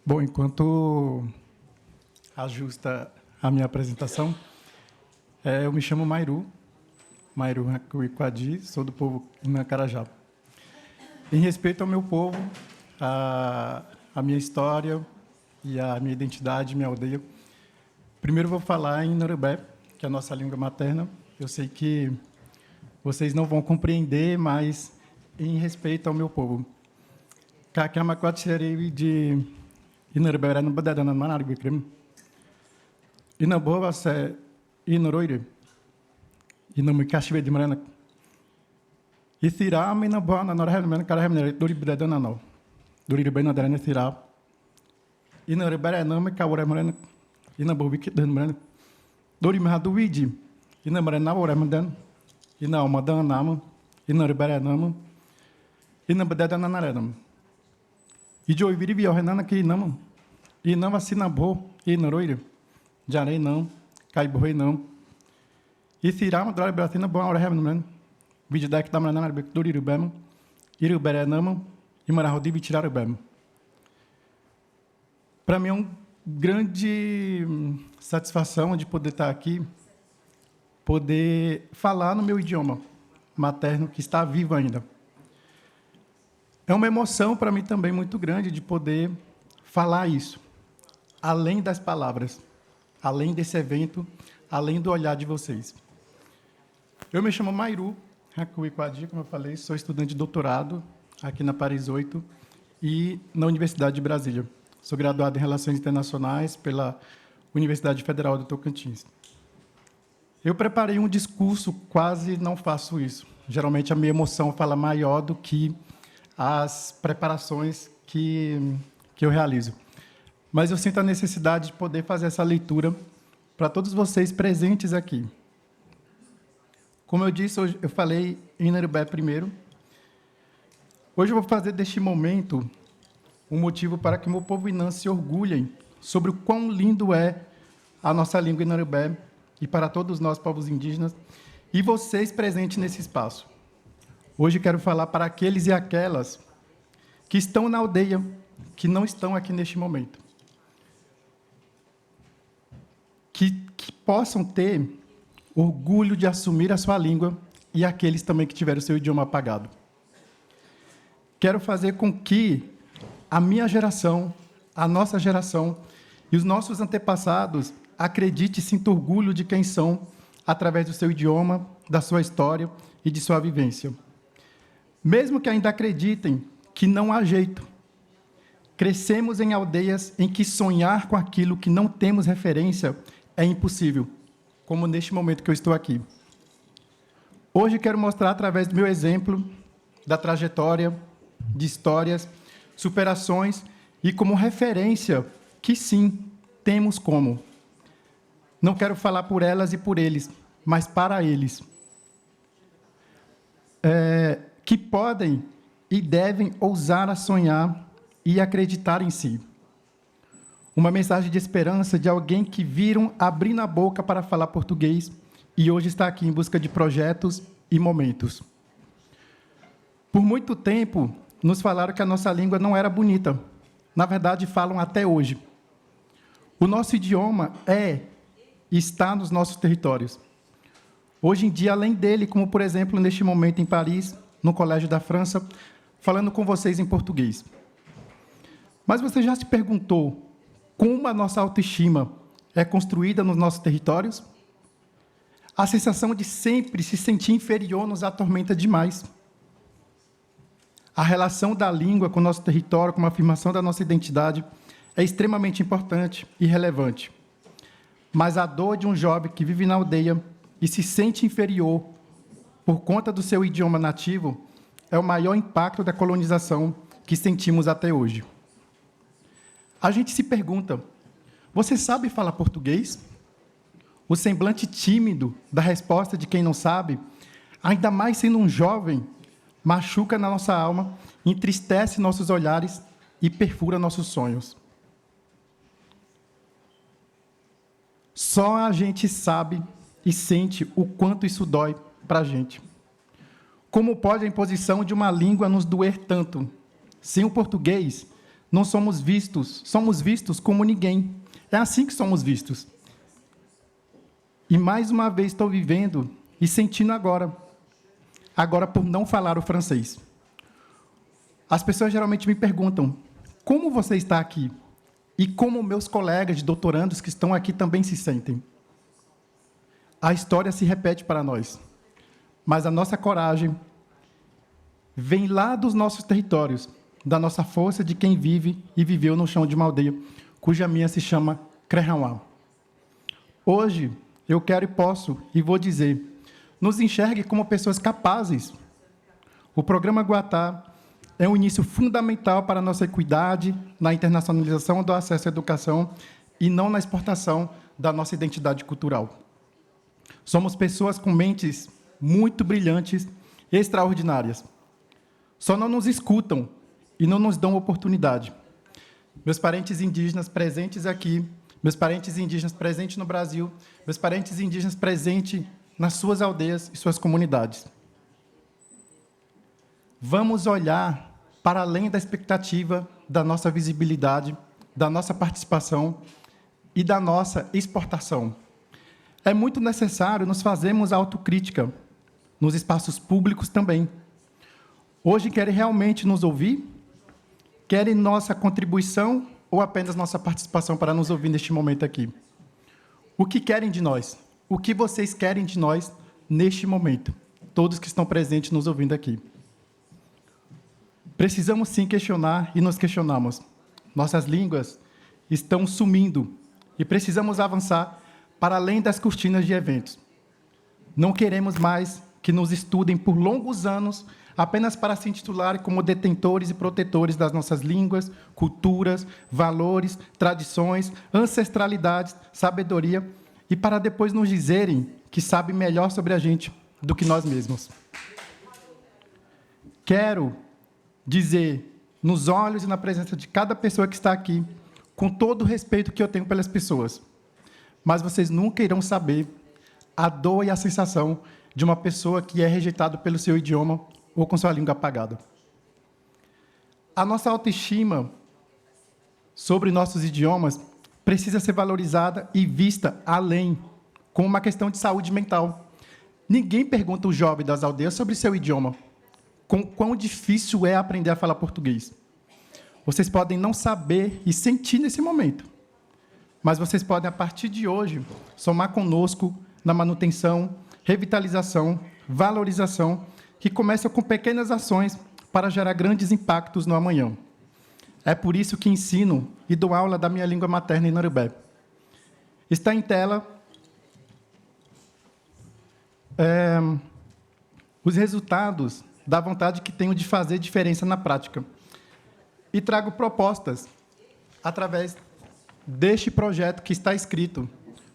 Bom, enquanto ajusta a minha apresentação, eu me chamo Mairu Hakuiquadi, sou do povo Inacarajá. Em respeito ao meu povo, a minha história e a minha identidade, minha aldeia, primeiro vou falar em Norubé, que é a nossa língua materna. Eu sei que vocês não vão compreender, mas em respeito ao meu povo. Kakamakwatserei de Inorubé no Badadana Manaribikrim. Inaboa se Inoroire. Inomikashve de Marana. Isirama Inaboa na Norhemena Karahemner, Duribadana no. Duribena Dana Sirá. Inorubé não me cavora Marana. Inabovik dan Marana. Dorimhaduidi. Inamarana Oramadan. Inaumadan Nama. Inorubé Nama. Inabadana Naranam. E de ouvir e Renana que não, e não assina bo, e noroire, jarei não, cai borrei não, e se irá mandar brasina bom hora remen, vídeo deck da manana do irubem, iruberenamo, e mararodi tirar o bem. Para mim é uma grande satisfação de poder estar aqui, poder falar no meu idioma materno que está vivo ainda. É uma emoção para mim também muito grande de poder falar isso, além das palavras, além desse evento, além do olhar de vocês. Eu me chamo Mairu Hakuiquadi, como eu falei, sou estudante de doutorado aqui na Paris 8 e na Universidade de Brasília. Sou graduado em Relações Internacionais pela Universidade Federal do Tocantins. Eu preparei um discurso, quase não faço isso. Geralmente a minha emoção fala maior do que as preparações que eu realizo. Mas eu sinto a necessidade de poder fazer essa leitura para todos vocês presentes aqui. Como eu disse, hoje eu falei em Norubé primeiro. Hoje eu vou fazer deste momento um motivo para que o meu povo Inã se orgulhem sobre o quão lindo é a nossa língua em Norubé e para todos nós, povos indígenas, e vocês presentes nesse espaço. Hoje quero falar para aqueles e aquelas que estão na aldeia, que não estão aqui neste momento. Que possam ter orgulho de assumir a sua língua e aqueles também que tiveram o seu idioma apagado. Quero fazer com que a minha geração, a nossa geração e os nossos antepassados acreditem e sintam orgulho de quem são através do seu idioma, da sua história e de sua vivência. Mesmo que ainda acreditem que não há jeito, crescemos em aldeias em que sonhar com aquilo que não temos referência é impossível, como neste momento que eu estou aqui. Hoje quero mostrar, através do meu exemplo, da trajetória, de histórias, superações e como referência que sim, temos como. Não quero falar por elas e por eles, mas para eles. Que podem e devem ousar a sonhar e acreditar em si. Uma mensagem de esperança de alguém que viram abrindo a boca para falar português e hoje está aqui em busca de projetos e momentos. Por muito tempo, nos falaram que a nossa língua não era bonita. Na verdade, falam até hoje. O nosso idioma está nos nossos territórios. Hoje em dia, além dele, como, por exemplo, neste momento em Paris, no Colégio da França, falando com vocês em português. Mas você já se perguntou como a nossa autoestima é construída nos nossos territórios? A sensação de sempre se sentir inferior nos atormenta demais. A relação da língua com o nosso território, com a afirmação da nossa identidade, é extremamente importante e relevante. Mas a dor de um jovem que vive na aldeia e se sente inferior por conta do seu idioma nativo, é o maior impacto da colonização que sentimos até hoje. A gente se pergunta, você sabe falar português? O semblante tímido da resposta de quem não sabe, ainda mais sendo um jovem, machuca na nossa alma, entristece nossos olhares e perfura nossos sonhos. Só a gente sabe e sente o quanto isso dói para a gente. Como pode a imposição de uma língua nos doer tanto? Sem o português, não somos vistos como ninguém. É assim que somos vistos. E, mais uma vez, estou vivendo e sentindo agora por não falar o francês. As pessoas geralmente me perguntam, como você está aqui? E como meus colegas de doutorandos que estão aqui também se sentem? A história se repete para nós, mas a nossa coragem vem lá dos nossos territórios, da nossa força de quem vive e viveu no chão de uma aldeia, cuja minha se chama Crehauá. Hoje, eu quero e posso, e vou dizer, nos enxergue como pessoas capazes. O programa Guatá é um início fundamental para a nossa equidade, na internacionalização do acesso à educação e não na exportação da nossa identidade cultural. Somos pessoas com mentes muito brilhantes e extraordinárias. Só não nos escutam e não nos dão oportunidade. Meus parentes indígenas presentes aqui, meus parentes indígenas presentes no Brasil, meus parentes indígenas presentes nas suas aldeias e suas comunidades. Vamos olhar para além da expectativa da nossa visibilidade, da nossa participação e da nossa exportação. É muito necessário nos fazermos autocrítica nos espaços públicos também. Hoje querem realmente nos ouvir? Querem nossa contribuição ou apenas nossa participação para nos ouvir neste momento aqui? O que querem de nós? O que vocês querem de nós neste momento? Todos que estão presentes nos ouvindo aqui. Precisamos sim questionar e nos questionamos. Nossas línguas estão sumindo e precisamos avançar para além das cortinas de eventos. Não queremos mais que nos estudem por longos anos apenas para se intitularem como detentores e protetores das nossas línguas, culturas, valores, tradições, ancestralidades, sabedoria, e para depois nos dizerem que sabem melhor sobre a gente do que nós mesmos. Quero dizer, nos olhos e na presença de cada pessoa que está aqui, com todo o respeito que eu tenho pelas pessoas, mas vocês nunca irão saber a dor e a sensação de uma pessoa que é rejeitada pelo seu idioma ou com sua língua apagada. A nossa autoestima sobre nossos idiomas precisa ser valorizada e vista além, como uma questão de saúde mental. Ninguém pergunta ao jovem das aldeias sobre seu idioma, com quão difícil é aprender a falar português. Vocês podem não saber e sentir nesse momento, mas vocês podem, a partir de hoje, somar conosco na manutenção, revitalização, valorização, que começa com pequenas ações para gerar grandes impactos no amanhã. É por isso que ensino e dou aula da minha língua materna em Narubé. Está em tela os resultados da vontade que tenho de fazer diferença na prática. E trago propostas através deste projeto que está escrito,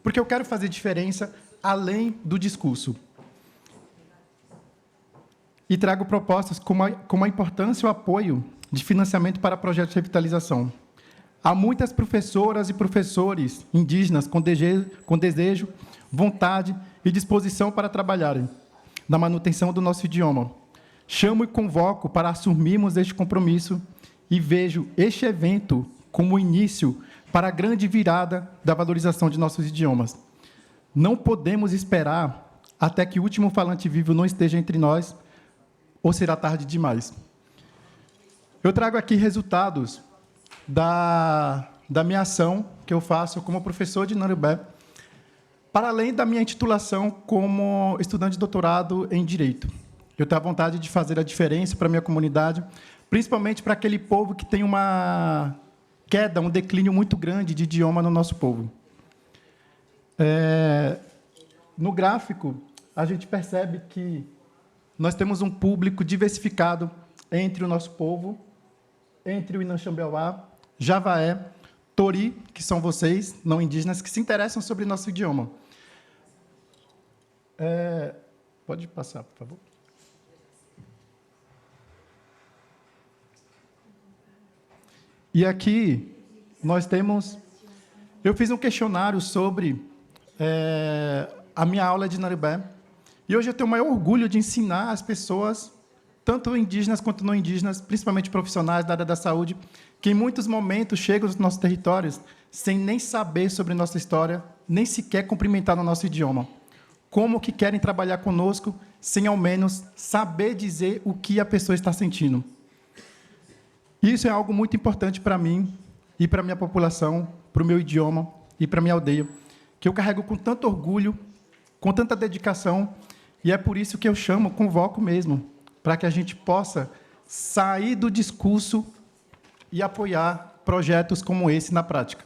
porque eu quero fazer diferença além do discurso. E trago propostas como a importância e o apoio de financiamento para projetos de revitalização. Há muitas professoras e professores indígenas com desejo, vontade e disposição para trabalharem na manutenção do nosso idioma. Chamo e convoco para assumirmos este compromisso e vejo este evento como o início para a grande virada da valorização de nossos idiomas. Não podemos esperar até que o último falante vivo não esteja entre nós, ou será tarde demais. Eu trago aqui resultados da minha ação que eu faço como professor de Narubé, para além da minha intitulação como estudante de doutorado em Direito. Eu tenho a vontade de fazer a diferença para a minha comunidade, principalmente para aquele povo que tem uma queda, um declínio muito grande de idioma no nosso povo. No gráfico, a gente percebe que nós temos um público diversificado entre o nosso povo, entre o Inanxambeuá, Javaé, Tori, que são vocês, não indígenas, que se interessam sobre nosso idioma. Pode passar, por favor. E aqui nós temos... Eu fiz um questionário sobre a minha aula de Narubé, e hoje eu tenho o maior orgulho de ensinar as pessoas tanto indígenas quanto não indígenas, principalmente profissionais da área da saúde, que em muitos momentos chegam aos nossos territórios sem nem saber sobre nossa história, nem sequer cumprimentar no nosso idioma. Como que querem trabalhar conosco sem, ao menos, saber dizer o que a pessoa está sentindo? Isso é algo muito importante para mim e para a minha população, para o meu idioma e para a minha aldeia, que eu carrego com tanto orgulho, com tanta dedicação, e é por isso que eu chamo, convoco mesmo, para que a gente possa sair do discurso e apoiar projetos como esse na prática.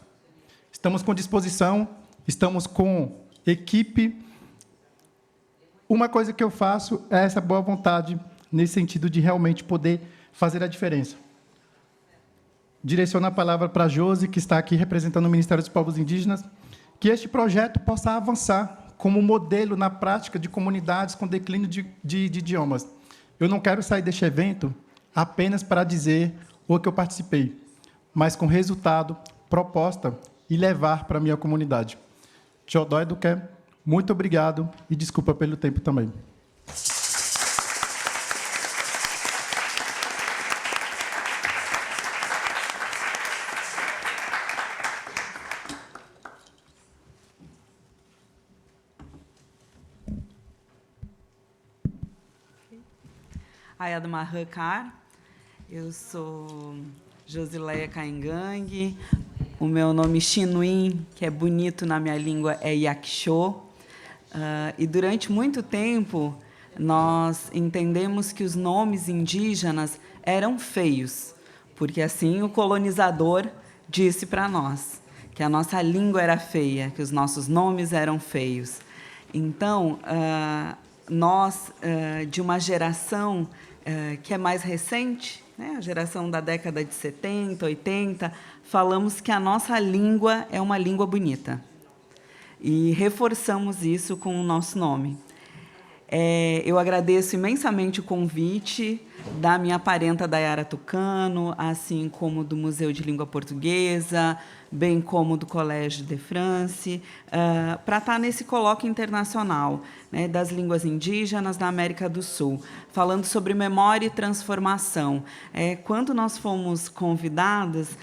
Estamos com disposição, estamos com equipe. Uma coisa que eu faço é essa boa vontade, nesse sentido de realmente poder fazer a diferença. Direciono a palavra para a Josi, que está aqui representando o Ministério dos Povos Indígenas, que este projeto possa avançar como modelo na prática de comunidades com declínio de idiomas. Eu não quero sair deste evento apenas para dizer o que eu participei, mas com resultado, proposta e levar para a minha comunidade. Tchodói do que, muito obrigado e desculpa pelo tempo também. Ayadmarrakar, eu sou Josileia Caingangue, o meu nome Xinuim, que é bonito na minha língua, é Yaxô, e durante muito tempo nós entendemos que os nomes indígenas eram feios, porque assim o colonizador disse para nós, que a nossa língua era feia, que os nossos nomes eram feios. Então, nós, de uma geração que é mais recente, né, a geração da década de 70, 80, falamos que a nossa língua é uma língua bonita. E reforçamos isso com o nosso nome. Eu agradeço imensamente o convite da minha parenta Dayara Tucano, assim como do Museu de Língua Portuguesa, bem como do Collège de France, para estar nesse colóquio internacional, né, das línguas indígenas na América do Sul, falando sobre memória e transformação. Quando nós fomos convidadas,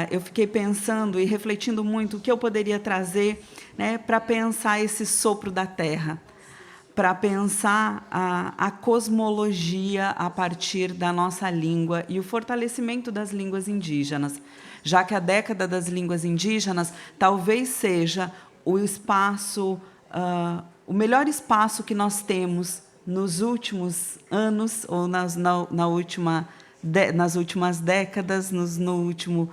eu fiquei pensando e refletindo muito o que eu poderia trazer, né, para pensar esse sopro da terra, para pensar a cosmologia a partir da nossa língua e o fortalecimento das línguas indígenas, já que a década das línguas indígenas talvez seja o espaço, o melhor espaço que nós temos nos últimos anos, ou nas últimas décadas, no último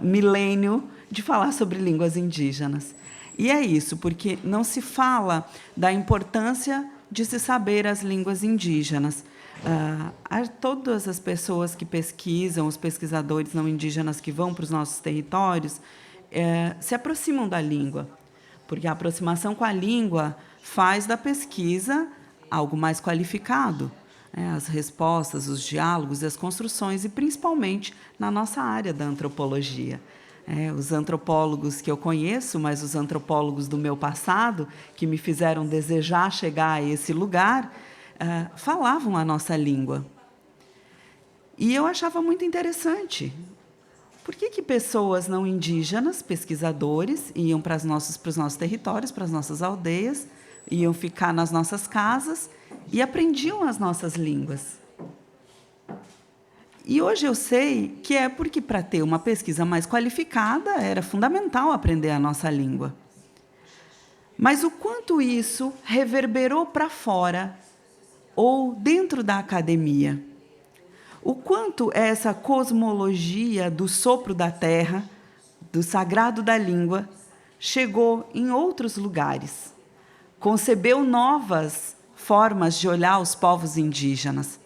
milênio, de falar sobre línguas indígenas. E é isso, porque não se fala da importância de se saber as línguas indígenas. Todas as pessoas que pesquisam, os pesquisadores não indígenas que vão para os nossos territórios, se aproximam da língua, porque a aproximação com a língua faz da pesquisa algo mais qualificado. As respostas, os diálogos e as construções, e principalmente na nossa área da antropologia. Os antropólogos que eu conheço, mas os antropólogos do meu passado, que me fizeram desejar chegar a esse lugar, falavam a nossa língua. E eu achava muito interessante. Por que pessoas não indígenas, pesquisadores, iam para os nossos territórios, para as nossas aldeias, iam ficar nas nossas casas e aprendiam as nossas línguas? E hoje eu sei que é porque, para ter uma pesquisa mais qualificada, era fundamental aprender a nossa língua. Mas o quanto isso reverberou para fora ou dentro da academia? O quanto essa cosmologia do sopro da terra, do sagrado da língua, chegou em outros lugares, concebeu novas formas de olhar os povos indígenas,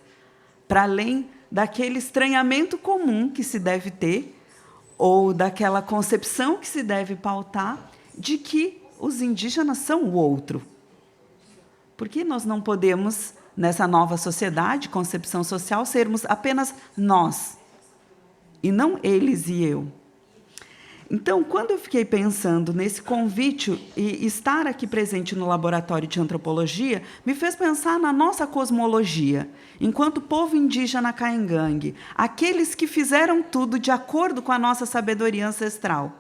para além daquele estranhamento comum que se deve ter, ou daquela concepção que se deve pautar, de que os indígenas são o outro. Por que nós não podemos, nessa nova sociedade, concepção social, sermos apenas nós, e não eles e eu? Então, quando eu fiquei pensando nesse convite e estar aqui presente no Laboratório de Antropologia, me fez pensar na nossa cosmologia, enquanto povo indígena caingangue, aqueles que fizeram tudo de acordo com a nossa sabedoria ancestral.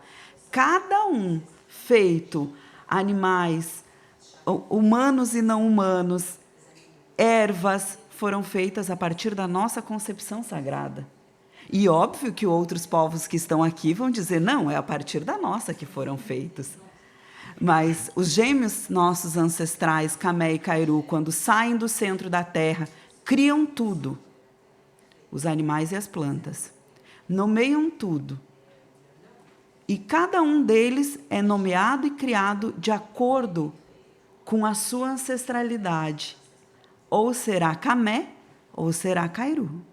Cada um feito, animais, humanos e não humanos, ervas, foram feitas a partir da nossa concepção sagrada. E óbvio que outros povos que estão aqui vão dizer, não, é a partir da nossa que foram feitos. Mas os gêmeos nossos ancestrais, Camé e Cairu, quando saem do centro da Terra, criam tudo, os animais e as plantas, nomeiam tudo. E cada um deles é nomeado e criado de acordo com a sua ancestralidade. Ou será Camé, ou será Cairu.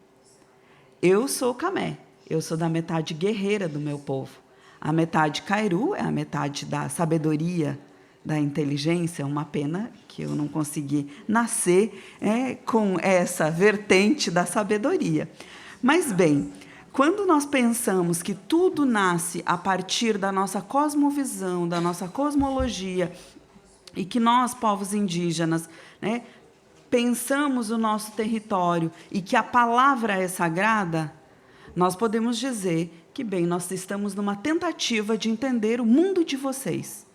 Eu sou Camé, eu sou da metade guerreira do meu povo. A metade Cairu é a metade da sabedoria, da inteligência. Uma pena que eu não consegui nascer com essa vertente da sabedoria. Mas, bem, quando nós pensamos que tudo nasce a partir da nossa cosmovisão, da nossa cosmologia, e que nós, povos indígenas, pensamos o nosso território e que a palavra é sagrada, nós podemos dizer que, bem, nós estamos numa tentativa de entender o mundo de vocês.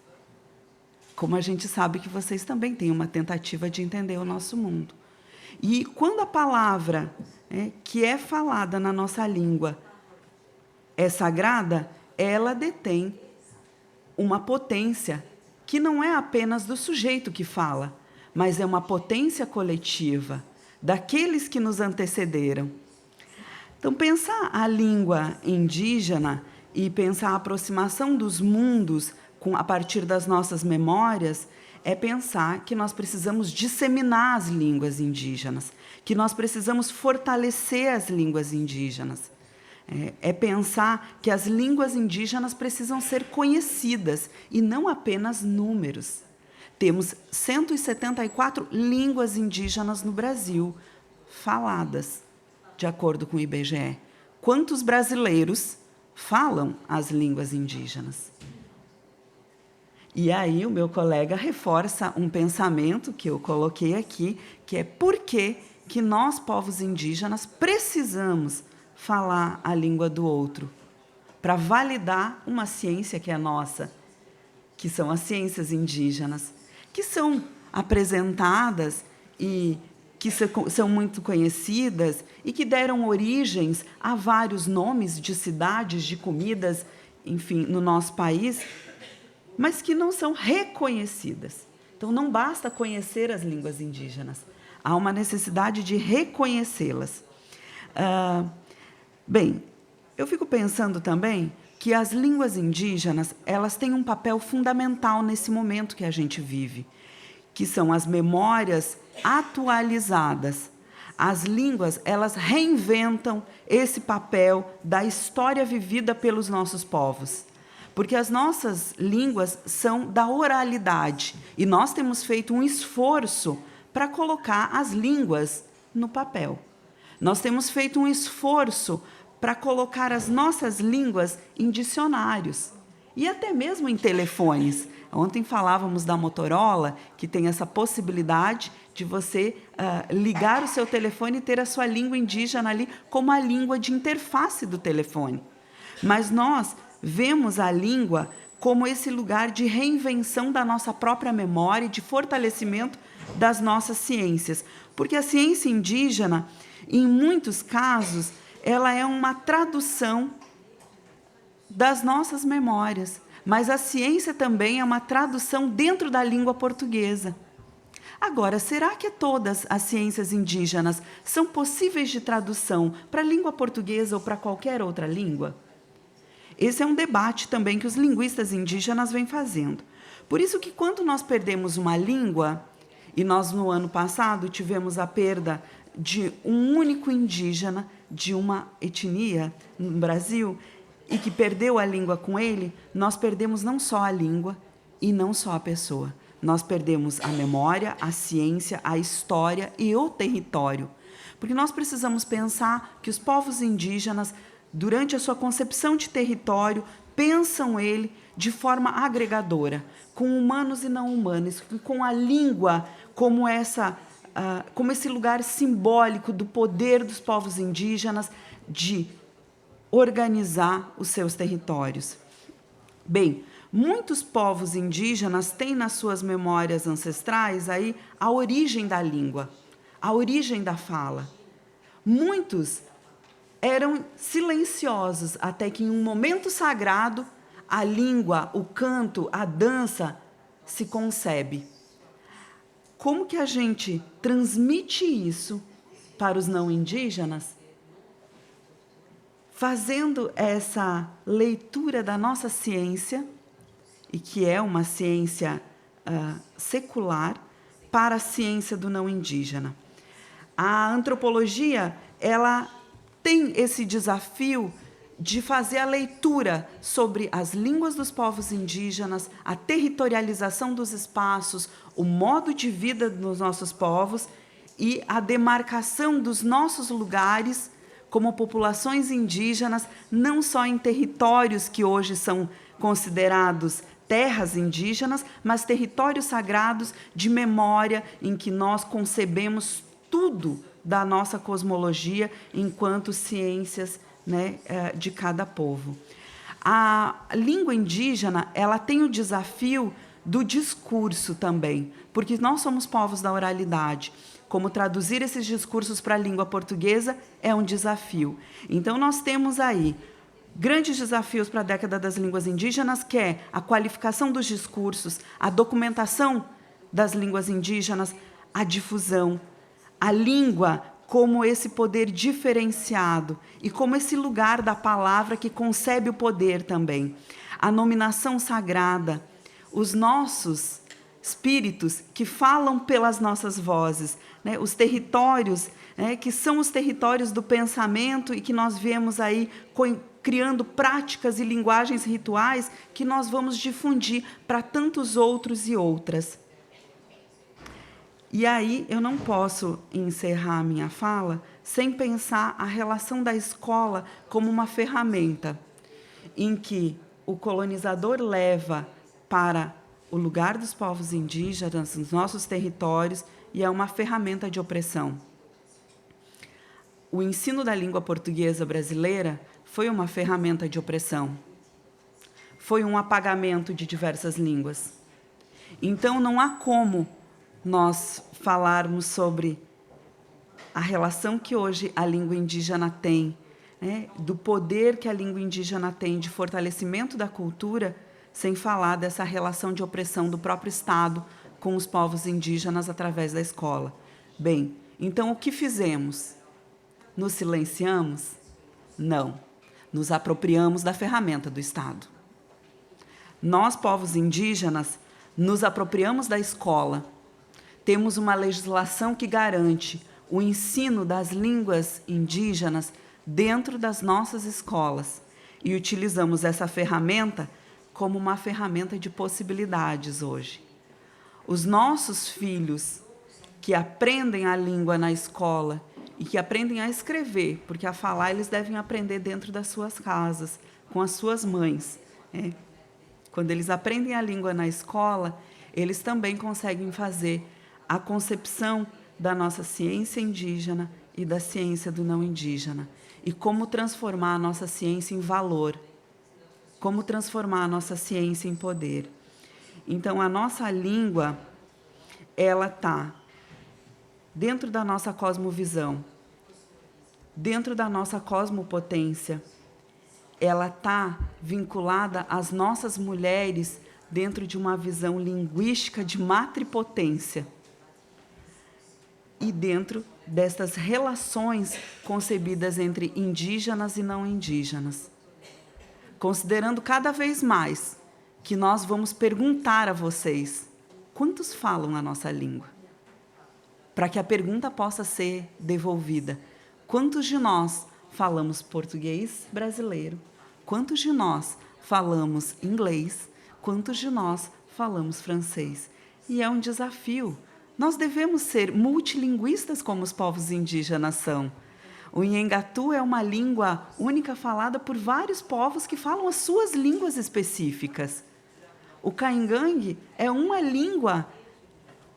Como a gente sabe que vocês também têm uma tentativa de entender o nosso mundo. E quando a palavra que é falada na nossa língua é sagrada, ela detém uma potência que não é apenas do sujeito que fala, mas é uma potência coletiva daqueles que nos antecederam. Então, pensar a língua indígena e pensar a aproximação dos mundos a partir das nossas memórias é pensar que nós precisamos disseminar as línguas indígenas, que nós precisamos fortalecer as línguas indígenas. É pensar que as línguas indígenas precisam ser conhecidas e não apenas números. Temos 174 línguas indígenas no Brasil, faladas, de acordo com o IBGE. Quantos brasileiros falam as línguas indígenas? E aí o meu colega reforça um pensamento que eu coloquei aqui, que é por que nós, povos indígenas, precisamos falar a língua do outro para validar uma ciência que é nossa, que são as ciências indígenas, que são apresentadas e que são muito conhecidas e que deram origens a vários nomes de cidades, de comidas, enfim, no nosso país, mas que não são reconhecidas. Então, não basta conhecer as línguas indígenas, há uma necessidade de reconhecê-las. Bem, eu fico pensando também que as línguas indígenas, elas têm um papel fundamental nesse momento que a gente vive, que são as memórias atualizadas. As línguas, elas reinventam esse papel da história vivida pelos nossos povos, porque as nossas línguas são da oralidade, e nós temos feito um esforço para colocar as línguas no papel. Nós temos feito um esforço para colocar as nossas línguas em dicionários e até mesmo em telefones. Ontem falávamos da Motorola, que tem essa possibilidade de você ligar o seu telefone e ter a sua língua indígena ali como a língua de interface do telefone. Mas nós vemos a língua como esse lugar de reinvenção da nossa própria memória e de fortalecimento das nossas ciências. Porque a ciência indígena, em muitos casos, ela é uma tradução das nossas memórias, mas a ciência também é uma tradução dentro da língua portuguesa. Agora, será que todas as ciências indígenas são possíveis de tradução para a língua portuguesa ou para qualquer outra língua? Esse é um debate também que os linguistas indígenas vêm fazendo. Por isso que quando nós perdemos uma língua, e nós no ano passado tivemos a perda de um único indígena de uma etnia no Brasil, e que perdeu a língua com ele, nós perdemos não só a língua e não só a pessoa. Nós perdemos a memória, a ciência, a história e o território. Porque nós precisamos pensar que os povos indígenas, durante a sua concepção de território, pensam ele de forma agregadora, com humanos e não humanos, com a língua como como esse lugar simbólico do poder dos povos indígenas de organizar os seus territórios. Bem, muitos povos indígenas têm nas suas memórias ancestrais aí a origem da língua, a origem da fala. Muitos eram silenciosos até que em um momento sagrado a língua, o canto, a dança se concebe. Como que a gente transmite isso para os não indígenas? Fazendo essa leitura da nossa ciência, e que é uma ciência secular, para a ciência do não indígena. A antropologia, ela tem esse desafio de fazer a leitura sobre as línguas dos povos indígenas, a territorialização dos espaços, o modo de vida dos nossos povos e a demarcação dos nossos lugares como populações indígenas, não só em territórios que hoje são considerados terras indígenas, mas territórios sagrados de memória em que nós concebemos tudo da nossa cosmologia enquanto ciências, né, de cada povo. A língua indígena, ela tem o desafio do discurso também, porque nós somos povos da oralidade. Como traduzir esses discursos para a língua portuguesa é um desafio. Então, nós temos aí grandes desafios para a década das línguas indígenas, que é a qualificação dos discursos, a documentação das línguas indígenas, a difusão, a língua como esse poder diferenciado e como esse lugar da palavra que concebe o poder também. A nominação sagrada, os nossos espíritos que falam pelas nossas vozes, né? Os territórios, né, que são os territórios do pensamento e que nós vemos aí criando práticas e linguagens rituais que nós vamos difundir para tantos outros e outras. E aí eu não posso encerrar a minha fala sem pensar a relação da escola como uma ferramenta em que o colonizador leva para o lugar dos povos indígenas, nos nossos territórios, e é uma ferramenta de opressão. O ensino da língua portuguesa brasileira foi uma ferramenta de opressão. Foi um apagamento de diversas línguas. Então, não há como nós falarmos sobre a relação que hoje a língua indígena tem, né, do poder que a língua indígena tem de fortalecimento da cultura, sem falar dessa relação de opressão do próprio Estado com os povos indígenas através da escola. Bem, então o que fizemos? Nos silenciamos? Não. Nos apropriamos da ferramenta do Estado. Nós, povos indígenas, nos apropriamos da escola. Temos uma legislação que garante o ensino das línguas indígenas dentro das nossas escolas e utilizamos essa ferramenta como uma ferramenta de possibilidades hoje. Os nossos filhos que aprendem a língua na escola e que aprendem a escrever, porque a falar eles devem aprender dentro das suas casas, com as suas mães, né? Quando eles aprendem a língua na escola, eles também conseguem fazer a concepção da nossa ciência indígena e da ciência do não indígena. E como transformar a nossa ciência em valor. Como transformar a nossa ciência em poder. Então, a nossa língua, ela está dentro da nossa cosmovisão, dentro da nossa cosmopotência. Ela está vinculada às nossas mulheres dentro de uma visão linguística de matripotência. E dentro destas relações concebidas entre indígenas e não indígenas. Considerando cada vez mais que nós vamos perguntar a vocês quantos falam a nossa língua, para que a pergunta possa ser devolvida. Quantos de nós falamos português brasileiro? Quantos de nós falamos inglês? Quantos de nós falamos francês? E é um desafio. Nós devemos ser multilinguistas como os povos indígenas são. O Nhengatu é uma língua única falada por vários povos que falam as suas línguas específicas. O Caingangue é uma língua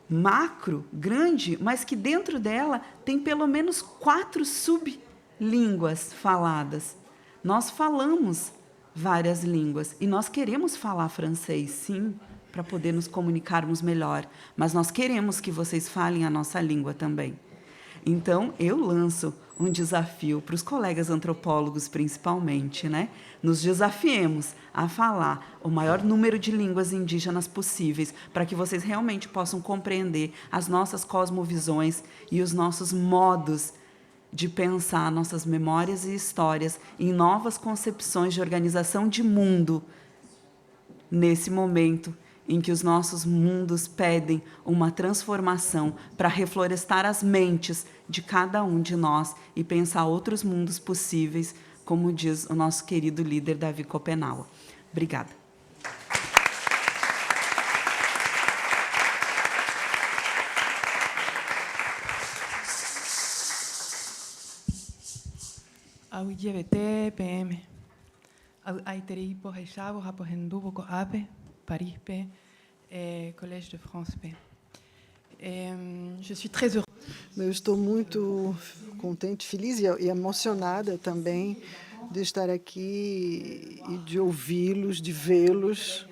macro, grande, mas que dentro dela tem pelo menos 4 sublínguas faladas. Nós falamos várias línguas e nós queremos falar francês, sim, para poder nos comunicarmos melhor, mas nós queremos que vocês falem a nossa língua também. Então, eu lanço um desafio para os colegas antropólogos, principalmente, né? Nos desafiemos a falar o maior número de línguas indígenas possíveis, para que vocês realmente possam compreender as nossas cosmovisões e os nossos modos de pensar nossas memórias e histórias em novas concepções de organização de mundo, nesse momento em que os nossos mundos pedem uma transformação para reflorestar as mentes de cada um de nós e pensar outros mundos possíveis, como diz o nosso querido líder Davi Copenaua. Obrigada. Awiyebete PM. Aiteri Porrechavo, Rapohendu, Boko Ape, Paris P, Collège de France P. Je suis très heureuse. Eu estou muito contente, feliz e emocionada também de estar aqui e de ouvi-los, de vê-los,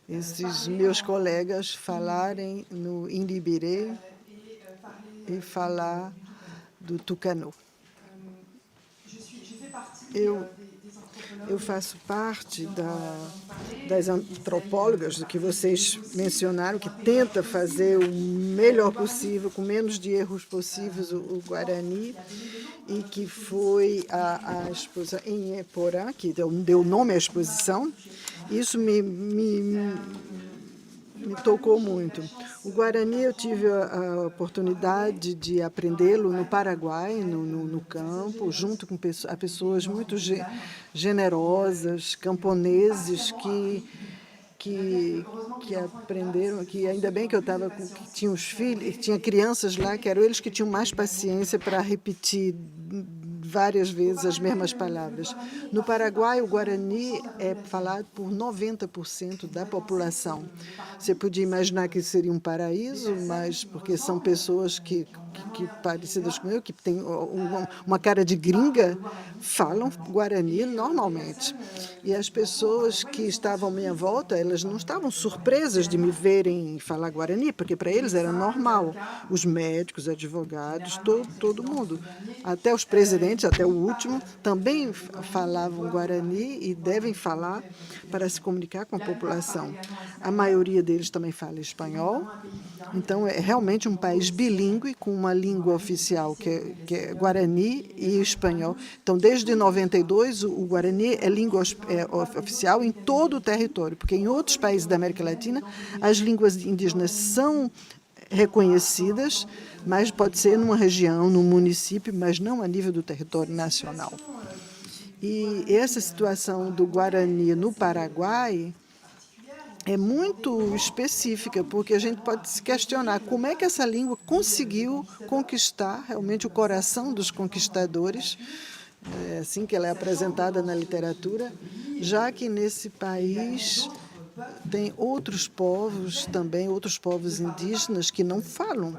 esses meus colegas falarem no Indibirê e falar do Tucano. Eu faço parte das antropólogas do que vocês mencionaram, que tenta fazer o melhor possível, com menos de erros possíveis, o Guarani, e que foi a exposição em Eporã, que deu nome à exposição. Isso me tocou muito. O Guarani, eu tive a oportunidade de aprendê-lo no Paraguai, no campo, junto com pessoas muito generosas, camponeses que aprenderam, que ainda bem que eu estava que tinha os filhos, tinha crianças lá que eram eles que tinham mais paciência para repetir várias vezes as mesmas palavras. No Paraguai, o Guarani é falado por 90% da população. Você podia imaginar que seria um paraíso, mas porque são pessoas que parecidas com eu, que têm uma cara de gringa, falam Guarani normalmente. E as pessoas que estavam à minha volta, elas não estavam surpresas de me verem falar Guarani, porque para eles era normal. Os médicos, advogados, todo mundo. Até os presidentes, até o último, também falavam Guarani e devem falar para se comunicar com a população. A maioria deles também fala espanhol. Então, é realmente um país bilíngue, com uma língua oficial, que é Guarani e espanhol. Então, desde 92, o Guarani é língua oficial em todo o território, porque em outros países da América Latina, as línguas indígenas são reconhecidas, mas pode ser numa região, num município, mas não a nível do território nacional. E essa situação do Guarani no Paraguai é muito específica, porque a gente pode se questionar como é que essa língua conseguiu conquistar realmente o coração dos conquistadores, assim que ela é apresentada na literatura, já que nesse país tem outros povos também, outros povos indígenas que não falam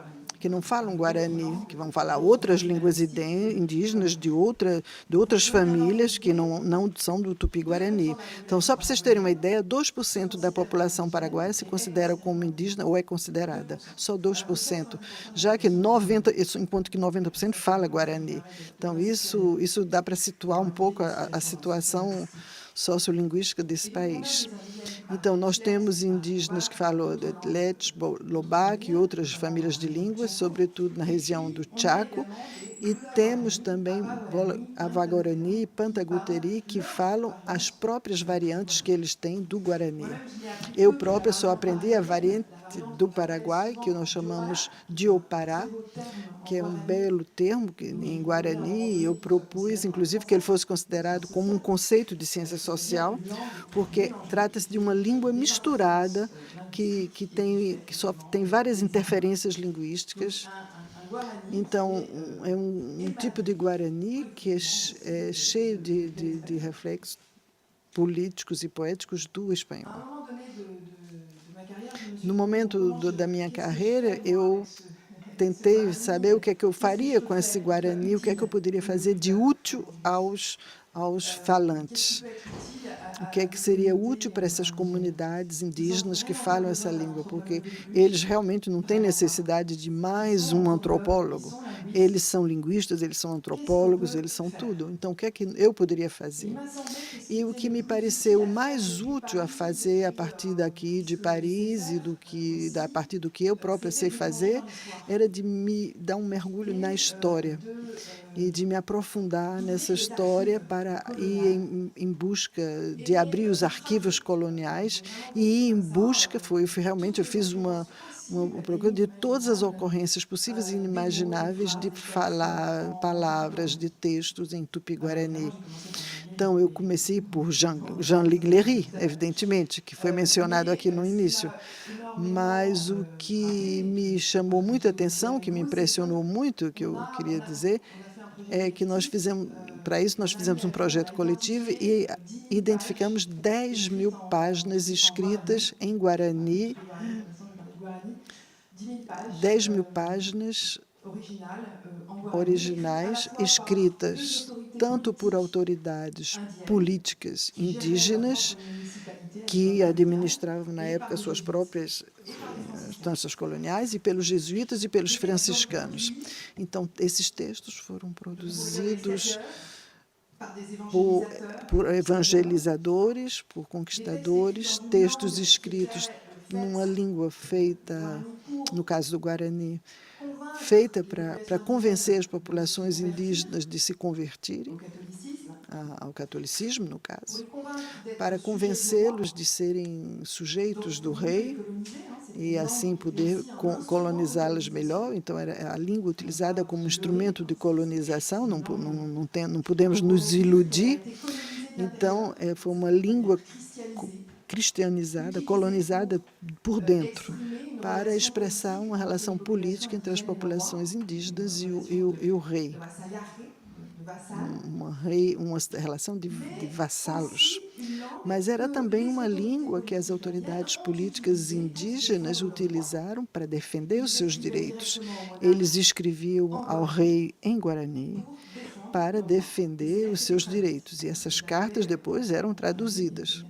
Guarani, que vão falar outras línguas indígenas de outras famílias que não são do Tupi-Guarani. Então, só para vocês terem uma ideia, 2% da população paraguaia se considera como indígena ou é considerada, só 2%, já que enquanto que 90% fala Guarani. Então, isso dá para situar um pouco a situação sociolinguística desse país. Então, nós temos indígenas que falam Letch, Lobac e outras famílias de línguas, sobretudo na região do Chaco, e temos também Ava-Guarani e Pantaguteri, que falam as próprias variantes que eles têm do Guarani. Eu própria só aprendi a variante do Paraguai, que nós chamamos de Opará, que é um belo termo que, em Guarani, eu propus, inclusive, que ele fosse considerado como um conceito de ciência social, porque trata-se de uma língua misturada que só tem várias interferências linguísticas Então, é um tipo de Guarani que é cheio de reflexos políticos e poéticos do espanhol. No momento da minha carreira, eu tentei saber o que é que eu faria com esse Guarani, o que é que eu poderia fazer de útil aos falantes. O que é que seria útil para essas comunidades indígenas que falam essa língua, porque eles realmente não têm necessidade de mais um antropólogo. Eles são linguistas, eles são antropólogos, eles são tudo. Então, o que é que eu poderia fazer? E o que me pareceu mais útil a fazer a partir daqui de Paris e a partir do que eu própria sei fazer, era de me dar um mergulho na história e de me aprofundar nessa história para ir em busca de abrir os arquivos coloniais e ir em busca, eu fiz uma procura de todas as ocorrências possíveis e inimagináveis de falar palavras, de textos em Tupi-Guarani. Então, eu comecei por Jean Liglery, evidentemente, que foi mencionado aqui no início. Mas o que me chamou muita atenção, que me impressionou muito, que eu queria dizer, é que para isso, nós fizemos um projeto coletivo e identificamos 10.000 páginas escritas em Guarani, 10.000 páginas originais escritas tanto por autoridades políticas indígenas que administravam na época suas próprias instâncias coloniais e pelos jesuítas e pelos franciscanos. Então, esses textos foram produzidos por evangelizadores, por conquistadores, textos escritos numa língua feita, no caso do Guarani, feita para convencer as populações indígenas de se convertirem ao catolicismo, no caso, para convencê-los de serem sujeitos do rei e assim poder colonizá-las melhor. Então, era a língua utilizada como instrumento de colonização, não podemos nos iludir. Então, foi uma língua cristianizada, colonizada por dentro, para expressar uma relação política entre as populações indígenas e o rei. Uma relação de vassalos. Mas era também uma língua que as autoridades políticas indígenas utilizaram para defender os seus direitos. Eles escreviam ao rei em Guarani para defender os seus direitos, e essas cartas depois eram traduzidas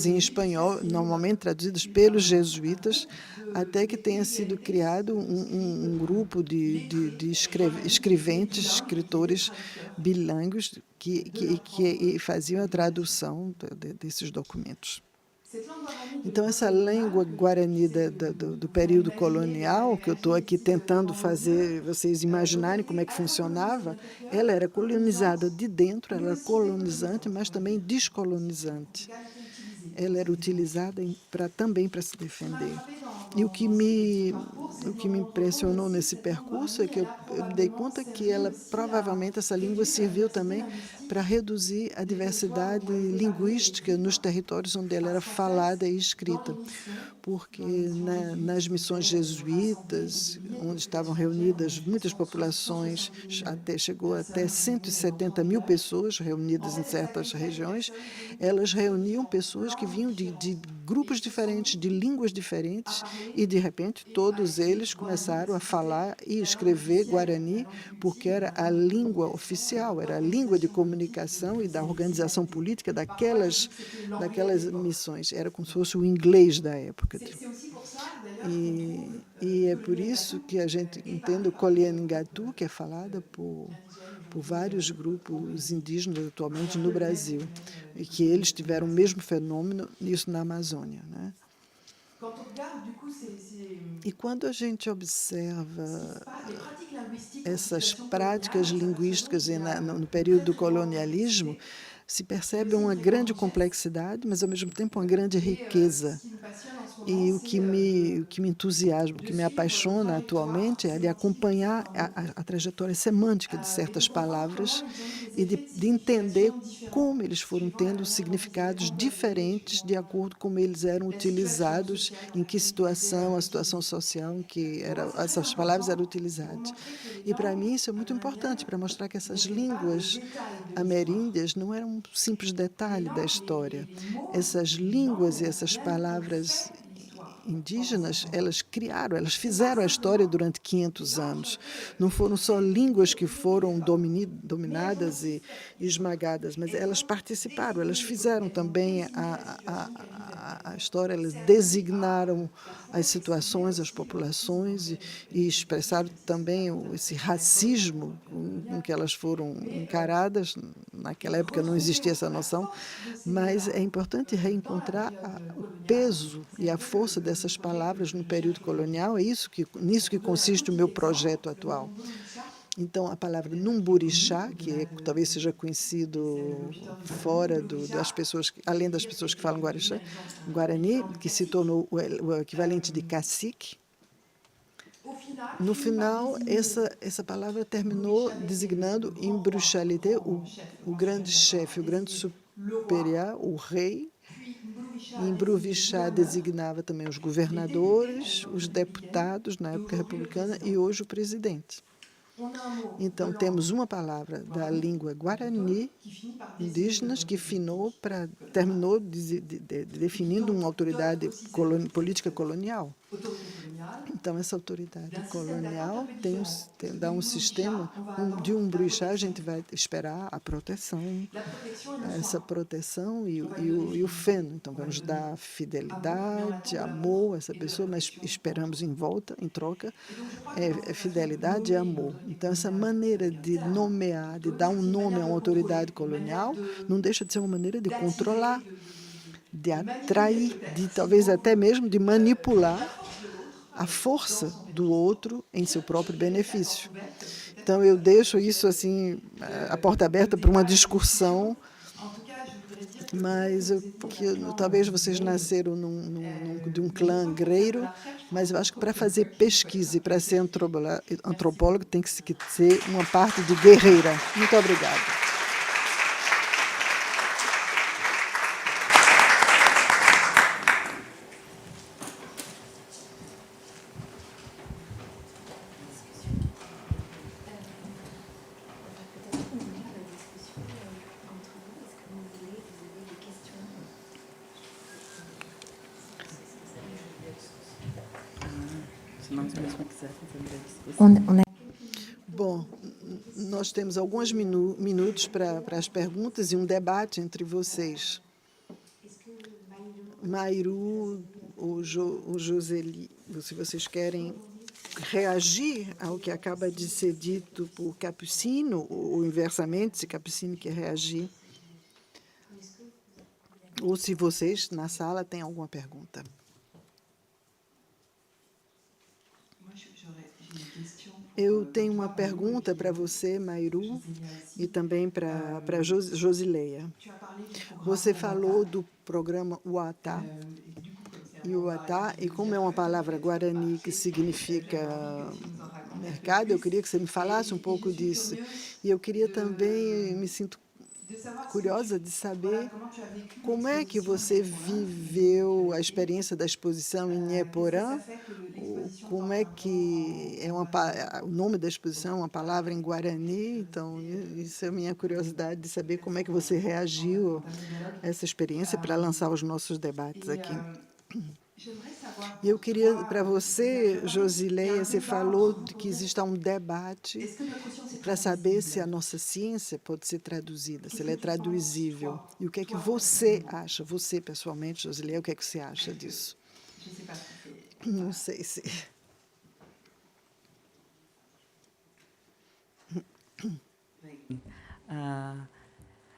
em espanhol, normalmente traduzidas pelos jesuítas, até que tenha sido criado um grupo de escritores bilíngues que faziam a tradução desses documentos. Então, essa língua guarani do período colonial, que eu estou aqui tentando fazer vocês imaginarem como é que funcionava, ela era colonizada de dentro, ela era colonizante, mas também descolonizante. Ela era utilizada também para se defender. E o que me impressionou nesse percurso é que eu me dei conta que provavelmente essa língua serviu também para reduzir a diversidade linguística nos territórios onde ela era falada e escrita, porque nas missões jesuítas, onde estavam reunidas muitas populações, chegou até 170.000 pessoas reunidas em certas regiões, elas reuniam pessoas que vinham de grupos diferentes, de línguas diferentes, e, de repente, todos eles começaram a falar e escrever Guarani, porque era a língua oficial, era a língua de comunicação e da organização política daquelas missões. Era como se fosse o inglês da época. E é por isso que a gente entende o Kolianingatu, que é falada por vários grupos indígenas atualmente no Brasil, e que eles tiveram o mesmo fenômeno nisso na Amazônia, né? E quando a gente observa essas práticas linguísticas no período do colonialismo, se percebe uma grande complexidade, mas, ao mesmo tempo, uma grande riqueza. E o que me entusiasma, o que me apaixona atualmente é de acompanhar a trajetória semântica de certas palavras e de entender como eles foram tendo significados diferentes de acordo com como eles eram utilizados, em que situação, a situação social em que essas palavras eram utilizadas. E, para mim, isso é muito importante, para mostrar que essas línguas ameríndias não eram um simples detalhe da história. Essas línguas e essas palavras indígenas, elas fizeram a história durante 500 anos. Não foram só línguas que foram dominadas e esmagadas, mas elas participaram, elas fizeram também a história, elas designaram as situações, as populações e expressaram também esse racismo com que elas foram encaradas. Naquela época não existia essa noção, mas é importante reencontrar o peso e a força dessas palavras no período colonial. É nisso que consiste o meu projeto atual. Então, a palavra Numburixá, que talvez seja conhecido fora das pessoas, além das pessoas que falam Guarani, que se tornou o equivalente de cacique. No final, essa palavra terminou designando Imbruxalité, o grande chefe, o grande superior, o rei. Imbruvixá designava também os governadores, os deputados na época republicana e hoje o presidente. Então, temos uma palavra da língua guarani indígenas que terminou definindo uma autoridade política colonial. Então, essa autoridade colonial dá um sistema de Umbruixá, a gente vai esperar a proteção, essa proteção e o feno. Então, vamos dar fidelidade, amor a essa pessoa, mas esperamos em troca, fidelidade e amor. Então, essa maneira de nomear, de dar um nome a uma autoridade colonial, não deixa de ser uma maneira de controlar, de atrair, de talvez até mesmo de manipular a força do outro em seu próprio benefício. Então, eu deixo isso assim, a porta aberta para uma discussão, mas talvez vocês nasceram de um clã greiro, mas eu acho que para fazer pesquisa e para ser antropólogo tem que ser uma parte de guerreira. Muito obrigada. Bom, nós temos alguns minutos para as perguntas e um debate entre vocês. Mairu ou Joseli, se vocês querem reagir ao que acaba de ser dito por Capucino, ou inversamente, se Capucino quer reagir, ou se vocês, na sala, têm alguma pergunta. Eu tenho uma pergunta para você, Mairu, e também para Josileia. Você falou do programa Uatá. E Uatá, e como é uma palavra guarani que significa mercado, eu queria que você me falasse um pouco disso. E eu queria também, me sinto curiosa de saber como é que você viveu a experiência da exposição em Nheporã, como é que o nome da exposição é uma palavra em Guarani, então isso é a minha curiosidade de saber como é que você reagiu a essa experiência para lançar os nossos debates aqui. E eu queria, para você, Josileia, você falou que existe um debate para saber se a nossa ciência pode ser traduzida, se ela é traduzível. E o que é que você acha, você pessoalmente, Josileia, o que é que você acha disso? Não sei se...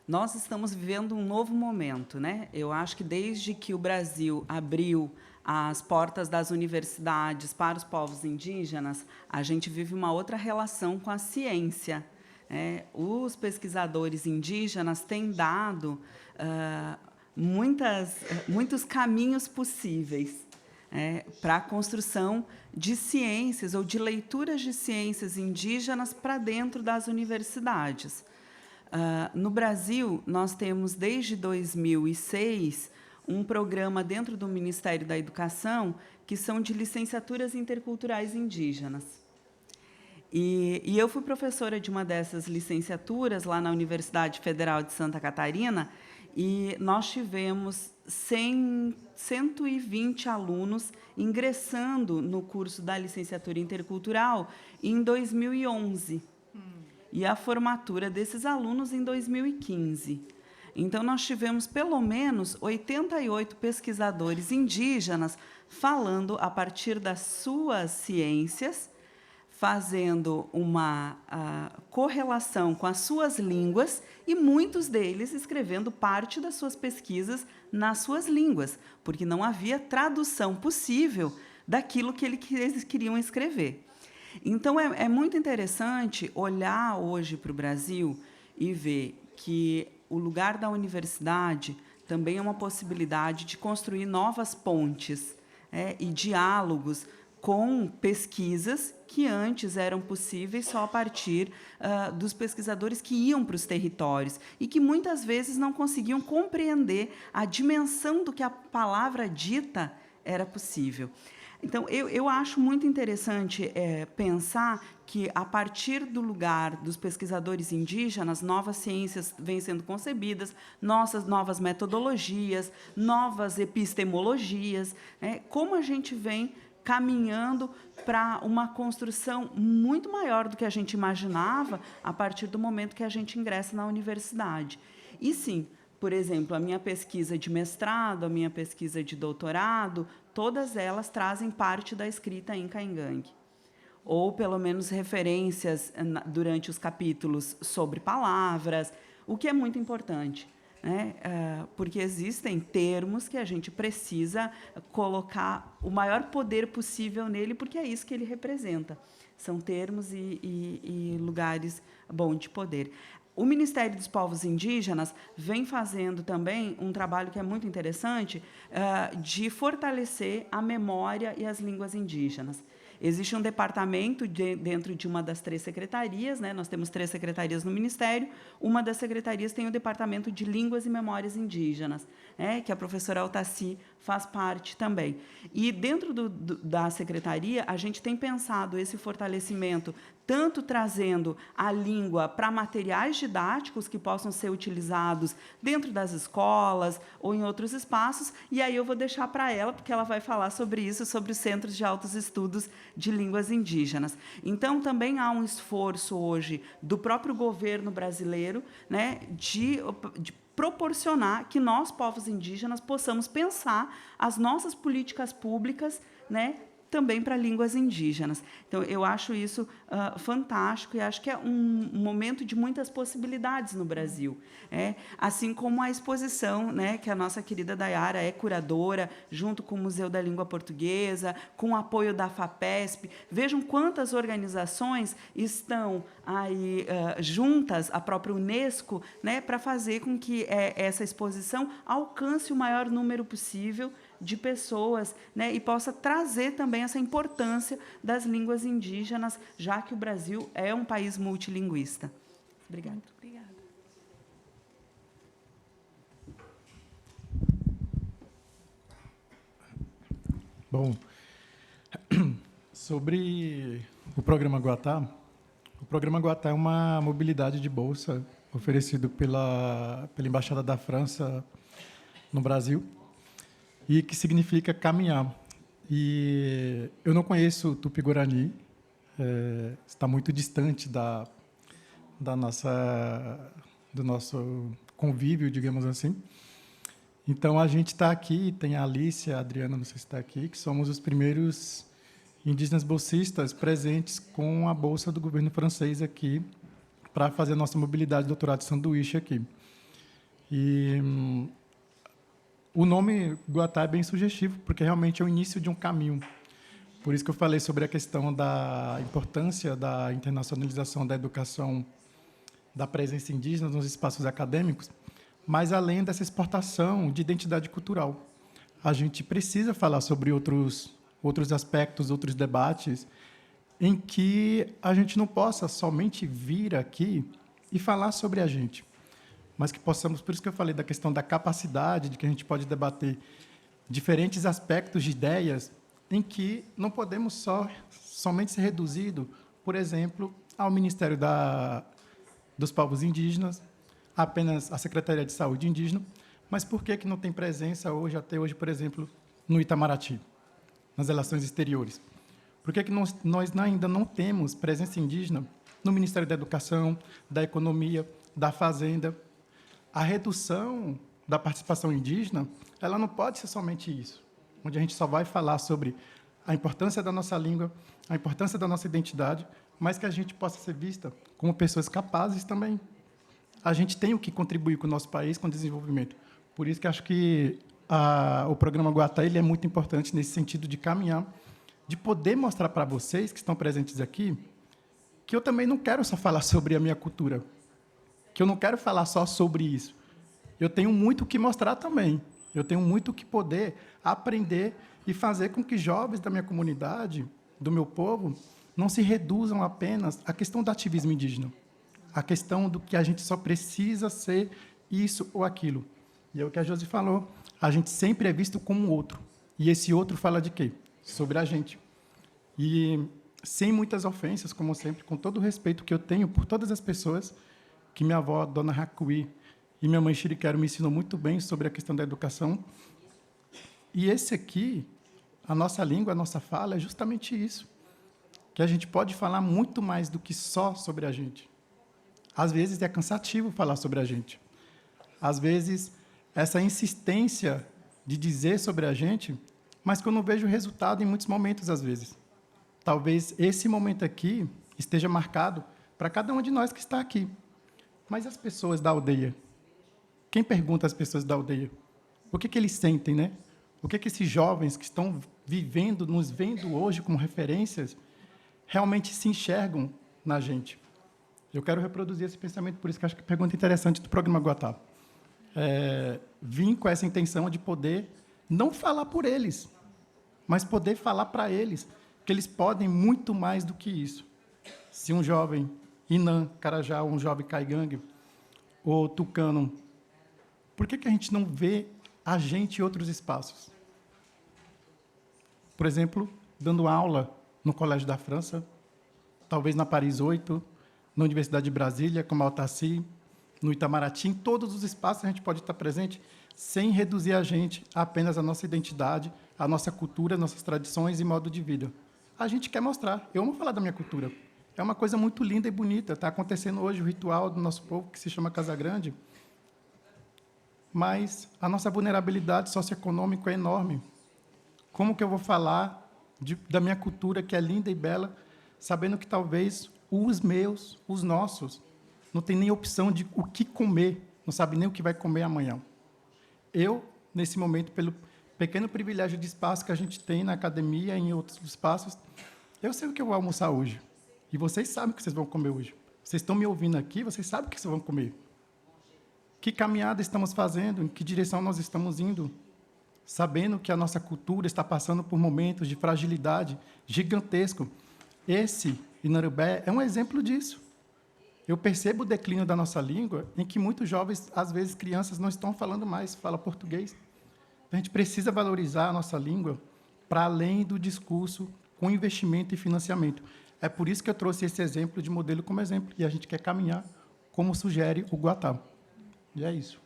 Nós estamos vivendo um novo momento, né? Eu acho que desde que o Brasil abriu as portas das universidades para os povos indígenas, a gente vive uma outra relação com a ciência. Os pesquisadores indígenas têm dado muitos caminhos possíveis. para a construção de ciências ou de leituras de ciências indígenas para dentro das universidades. No Brasil, nós temos, desde 2006, um programa dentro do Ministério da Educação que são de licenciaturas interculturais indígenas. E eu fui professora de uma dessas licenciaturas lá na Universidade Federal de Santa Catarina, e nós tivemos 120 alunos ingressando no curso da licenciatura intercultural em 2011, e a formatura desses alunos em 2015. Então, nós tivemos, pelo menos, 88 pesquisadores indígenas falando a partir das suas ciências, fazendo uma correlação com as suas línguas, e muitos deles escrevendo parte das suas pesquisas nas suas línguas, porque não havia tradução possível daquilo que eles queriam escrever. Então, é muito interessante olhar hoje para o Brasil e ver que o lugar da universidade também é uma possibilidade de construir novas pontes e diálogos com pesquisas que antes eram possíveis só a partir dos pesquisadores que iam para os territórios e que, muitas vezes, não conseguiam compreender a dimensão do que a palavra dita era possível. Então, eu acho muito interessante pensar que, a partir do lugar dos pesquisadores indígenas, novas ciências vêm sendo concebidas, novas metodologias, novas epistemologias, como a gente vem caminhando para uma construção muito maior do que a gente imaginava a partir do momento que a gente ingressa na universidade. E, sim, por exemplo, a minha pesquisa de mestrado, a minha pesquisa de doutorado, todas elas trazem parte da escrita em Caingangue, ou, pelo menos, referências durante os capítulos sobre palavras, o que é muito importante, porque existem termos que a gente precisa colocar o maior poder possível nele, porque é isso que ele representa. São termos e lugares de poder. O Ministério dos Povos Indígenas vem fazendo também um trabalho que é muito interessante de fortalecer a memória e as línguas indígenas. Existe um departamento dentro de uma das 3 secretarias, nós temos 3 secretarias no Ministério, uma das secretarias tem o Departamento de Línguas e Memórias Indígenas, que a professora Altaci faz parte também. E, dentro da secretaria, a gente tem pensado esse fortalecimento, tanto trazendo a língua para materiais didáticos que possam ser utilizados dentro das escolas ou em outros espaços, e aí eu vou deixar para ela, porque ela vai falar sobre isso, sobre os centros de altos estudos de línguas indígenas. Então, também há um esforço hoje do próprio governo brasileiro, de proporcionar que nós, povos indígenas, possamos pensar as nossas políticas públicas, também para línguas indígenas. Então, eu acho isso fantástico, e acho que é um momento de muitas possibilidades no Brasil. Assim como a exposição, que a nossa querida Dayara é curadora, junto com o Museu da Língua Portuguesa, com o apoio da FAPESP. Vejam quantas organizações estão aí juntas, a própria Unesco, para fazer com que essa exposição alcance o maior número possível de pessoas, e possa trazer também essa importância das línguas indígenas, já que o Brasil é um país multilinguista. Obrigada. Muito obrigada. Bom, sobre o Programa Guatá é uma mobilidade de bolsa oferecido pela Embaixada da França no Brasil, e que significa caminhar. E eu não conheço o Tupi-Guarani, está muito distante do nosso convívio, digamos assim. Então, a gente está aqui, tem a Alice, a Adriana, não sei se está aqui, que somos os primeiros indígenas bolsistas presentes com a bolsa do governo francês aqui, para fazer a nossa mobilidade de doutorado de sanduíche aqui. E o nome Guatá é bem sugestivo, porque realmente é o início de um caminho. Por isso que eu falei sobre a questão da importância da internacionalização da educação, da presença indígena nos espaços acadêmicos, mas além dessa exportação de identidade cultural. a gente precisa falar sobre outros aspectos, outros debates, em que a gente não possa somente vir aqui e falar sobre a gente, mas que possamos, por isso que eu falei da questão da capacidade, de que a gente pode debater diferentes aspectos de ideias, em que não podemos somente ser reduzido, por exemplo, ao Ministério dos Povos Indígenas, apenas a Secretaria de Saúde Indígena, mas por que não tem presença hoje, até hoje, por exemplo, no Itamaraty, nas relações exteriores? Por que nós ainda não temos presença indígena no Ministério da Educação, da Economia, da Fazenda? A redução da participação indígena, ela não pode ser somente isso, onde a gente só vai falar sobre a importância da nossa língua, a importância da nossa identidade, mas que a gente possa ser vista como pessoas capazes também. A gente tem o que contribuir com o nosso país, com o desenvolvimento. Por isso que acho que o programa Guatá ele é muito importante nesse sentido de caminhar, de poder mostrar para vocês que estão presentes aqui que eu também não quero só falar sobre a minha cultura, que eu não quero falar só sobre isso. Eu tenho muito o que mostrar também. Eu tenho muito o que poder aprender e fazer com que jovens da minha comunidade, do meu povo, não se reduzam apenas à questão do ativismo indígena, a questão do que a gente só precisa ser isso ou aquilo. E é o que a Josi falou, a gente sempre é visto como outro. E esse outro fala de quê? Sobre a gente. E sem muitas ofensas, como sempre, com todo o respeito que eu tenho por todas as pessoas, que minha avó, Dona Racuí, e minha mãe Chiriquero me ensinou muito bem sobre a questão da educação. E esse aqui, a nossa língua, a nossa fala, é justamente isso. Que a gente pode falar muito mais do que só sobre a gente. Às vezes é cansativo falar sobre a gente. Às vezes, essa insistência de dizer sobre a gente, mas que eu não vejo resultado em muitos momentos, às vezes. Talvez esse momento aqui esteja marcado para cada um de nós que está aqui. Mas as pessoas da aldeia? Quem pergunta às pessoas da aldeia? O que eles sentem, né? O que esses jovens que estão vivendo, nos vendo hoje como referências, realmente se enxergam na gente? Eu quero reproduzir esse pensamento, por isso que acho que é uma pergunta interessante do programa Guatá. Vim com essa intenção de poder não falar por eles, mas poder falar para eles que eles podem muito mais do que isso. Se um jovem Inã, Carajá, ou um jovem Caigangue, ou Tucano, por que a gente não vê a gente em outros espaços? Por exemplo, dando aula no Colégio da França, talvez na Paris 8, na Universidade de Brasília, como a Altaci, no Itamaraty, em todos os espaços a gente pode estar presente, sem reduzir a gente a apenas a nossa identidade, a nossa cultura, nossas tradições e modo de vida. A gente quer mostrar. Eu amo falar da minha cultura. É uma coisa muito linda e bonita. Está acontecendo hoje o ritual do nosso povo, que se chama Casa Grande, mas a nossa vulnerabilidade socioeconômica é enorme. Como que eu vou falar da minha cultura, que é linda e bela, sabendo que talvez os meus, os nossos, não tem nem opção de o que comer, não sabe nem o que vai comer amanhã. Eu, nesse momento, pelo pequeno privilégio de espaço que a gente tem na academia e em outros espaços, eu sei o que eu vou almoçar hoje. E vocês sabem o que vocês vão comer hoje. Vocês estão me ouvindo aqui, vocês sabem o que vocês vão comer. Que caminhada estamos fazendo, em que direção nós estamos indo, sabendo que a nossa cultura está passando por momentos de fragilidade gigantesco. Esse, Inarubé, é um exemplo disso. Eu percebo o declínio da nossa língua, em que muitos jovens, às vezes crianças, não estão falando mais, falam português. A gente precisa valorizar a nossa língua para além do discurso com investimento e financiamento. É por isso que eu trouxe esse exemplo de modelo como exemplo, e a gente quer caminhar como sugere o Guatá. E é isso.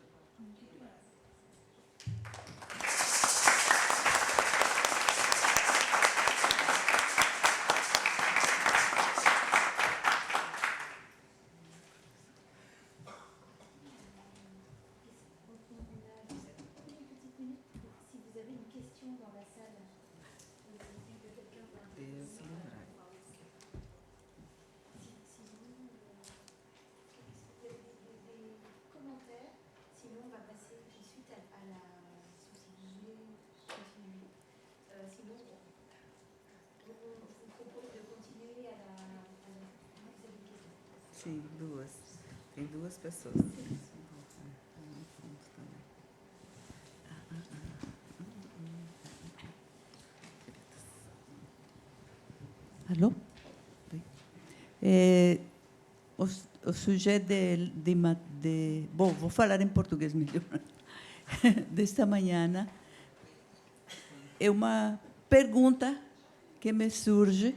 Sim, duas. Tem duas pessoas. o sujeito bom, vou falar em português melhor. Desta manhã é uma pergunta que me surge,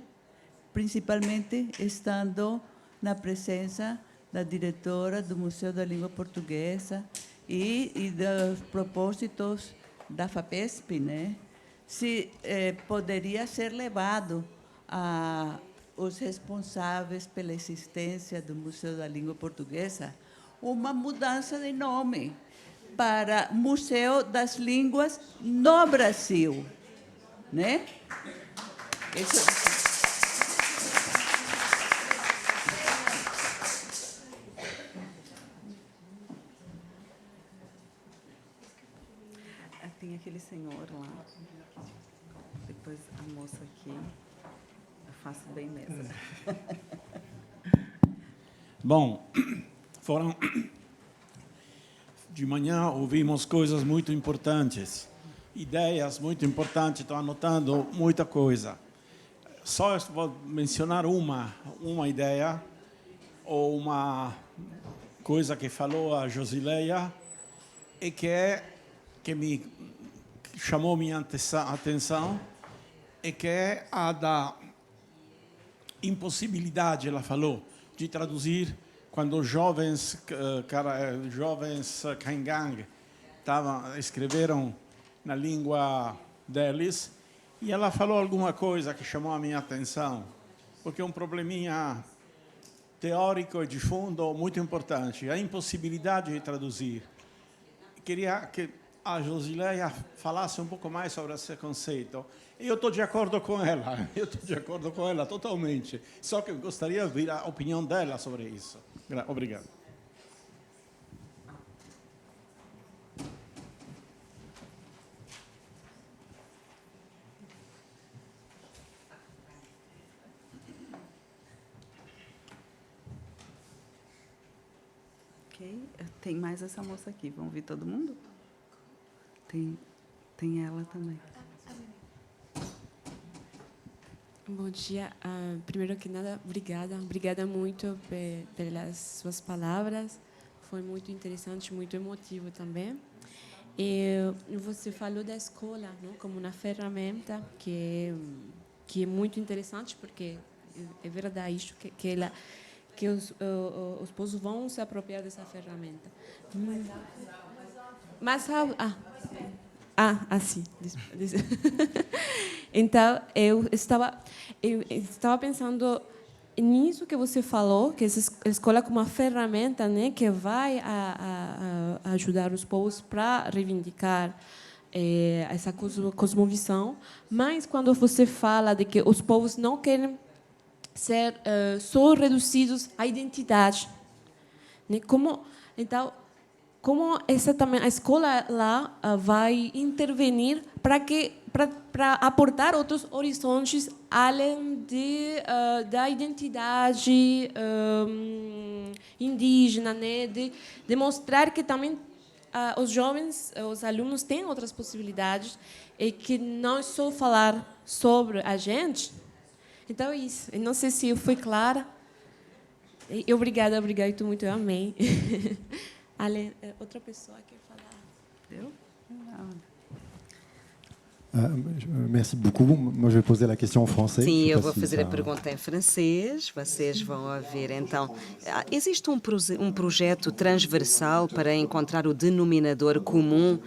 principalmente estando na presença da diretora do Museu da Língua Portuguesa e dos propósitos da FAPESP, né? Se poderia ser levado a os responsáveis pela existência do Museu da Língua Portuguesa uma mudança de nome para Museu das Línguas no Brasil, né? Isso. Tem aquele senhor lá, depois a moça aqui. Eu faço bem mesmo. Bom, de manhã ouvimos coisas muito importantes, ideias muito importantes, estou anotando muita coisa. Só vou mencionar uma ideia ou uma coisa que falou a Josileia e que me chamou minha atenção e que é a da impossibilidade, ela falou, de traduzir quando os jovens Kaingang escreveram na língua deles, e ela falou alguma coisa que chamou a minha atenção, porque é um probleminha teórico e de fundo muito importante, a impossibilidade de traduzir. Queria que a Josileia falasse um pouco mais sobre esse conceito. Eu estou de acordo com ela, totalmente. Só que eu gostaria de ouvir a opinião dela sobre isso. Obrigado. Ok, tem mais essa moça aqui. Vamos ver todo mundo? Tem ela também. Bom dia. Primeiro que nada, obrigada muito pelas suas palavras. Foi muito interessante, muito emotivo também. E você falou da escola, não, como uma ferramenta que é muito interessante, porque é verdade isso que os povos vão se apropriar dessa ferramenta. Mas sim. Então, eu estava pensando nisso que você falou, que essa escola como uma ferramenta, né, que vai ajudar os povos para reivindicar essa cosmovisão. Mas quando você fala de que os povos não querem ser só reduzidos à identidade, né, como essa também a escola lá vai intervenir para aportar outros horizontes além da identidade indígena, né? De mostrar que também os jovens, os alunos têm outras possibilidades e que não é só falar sobre a gente. Então é isso. Eu não sei se eu fui clara. Obrigada muito, eu amei. Outra pessoa quer falar? Eu? Não. Merci beaucoup. Moi, je vais poser la question en français. Sim, eu vou fazer a pergunta em francês, vocês vão ouvir. Então, existe um projeto transversal para encontrar o denominador comum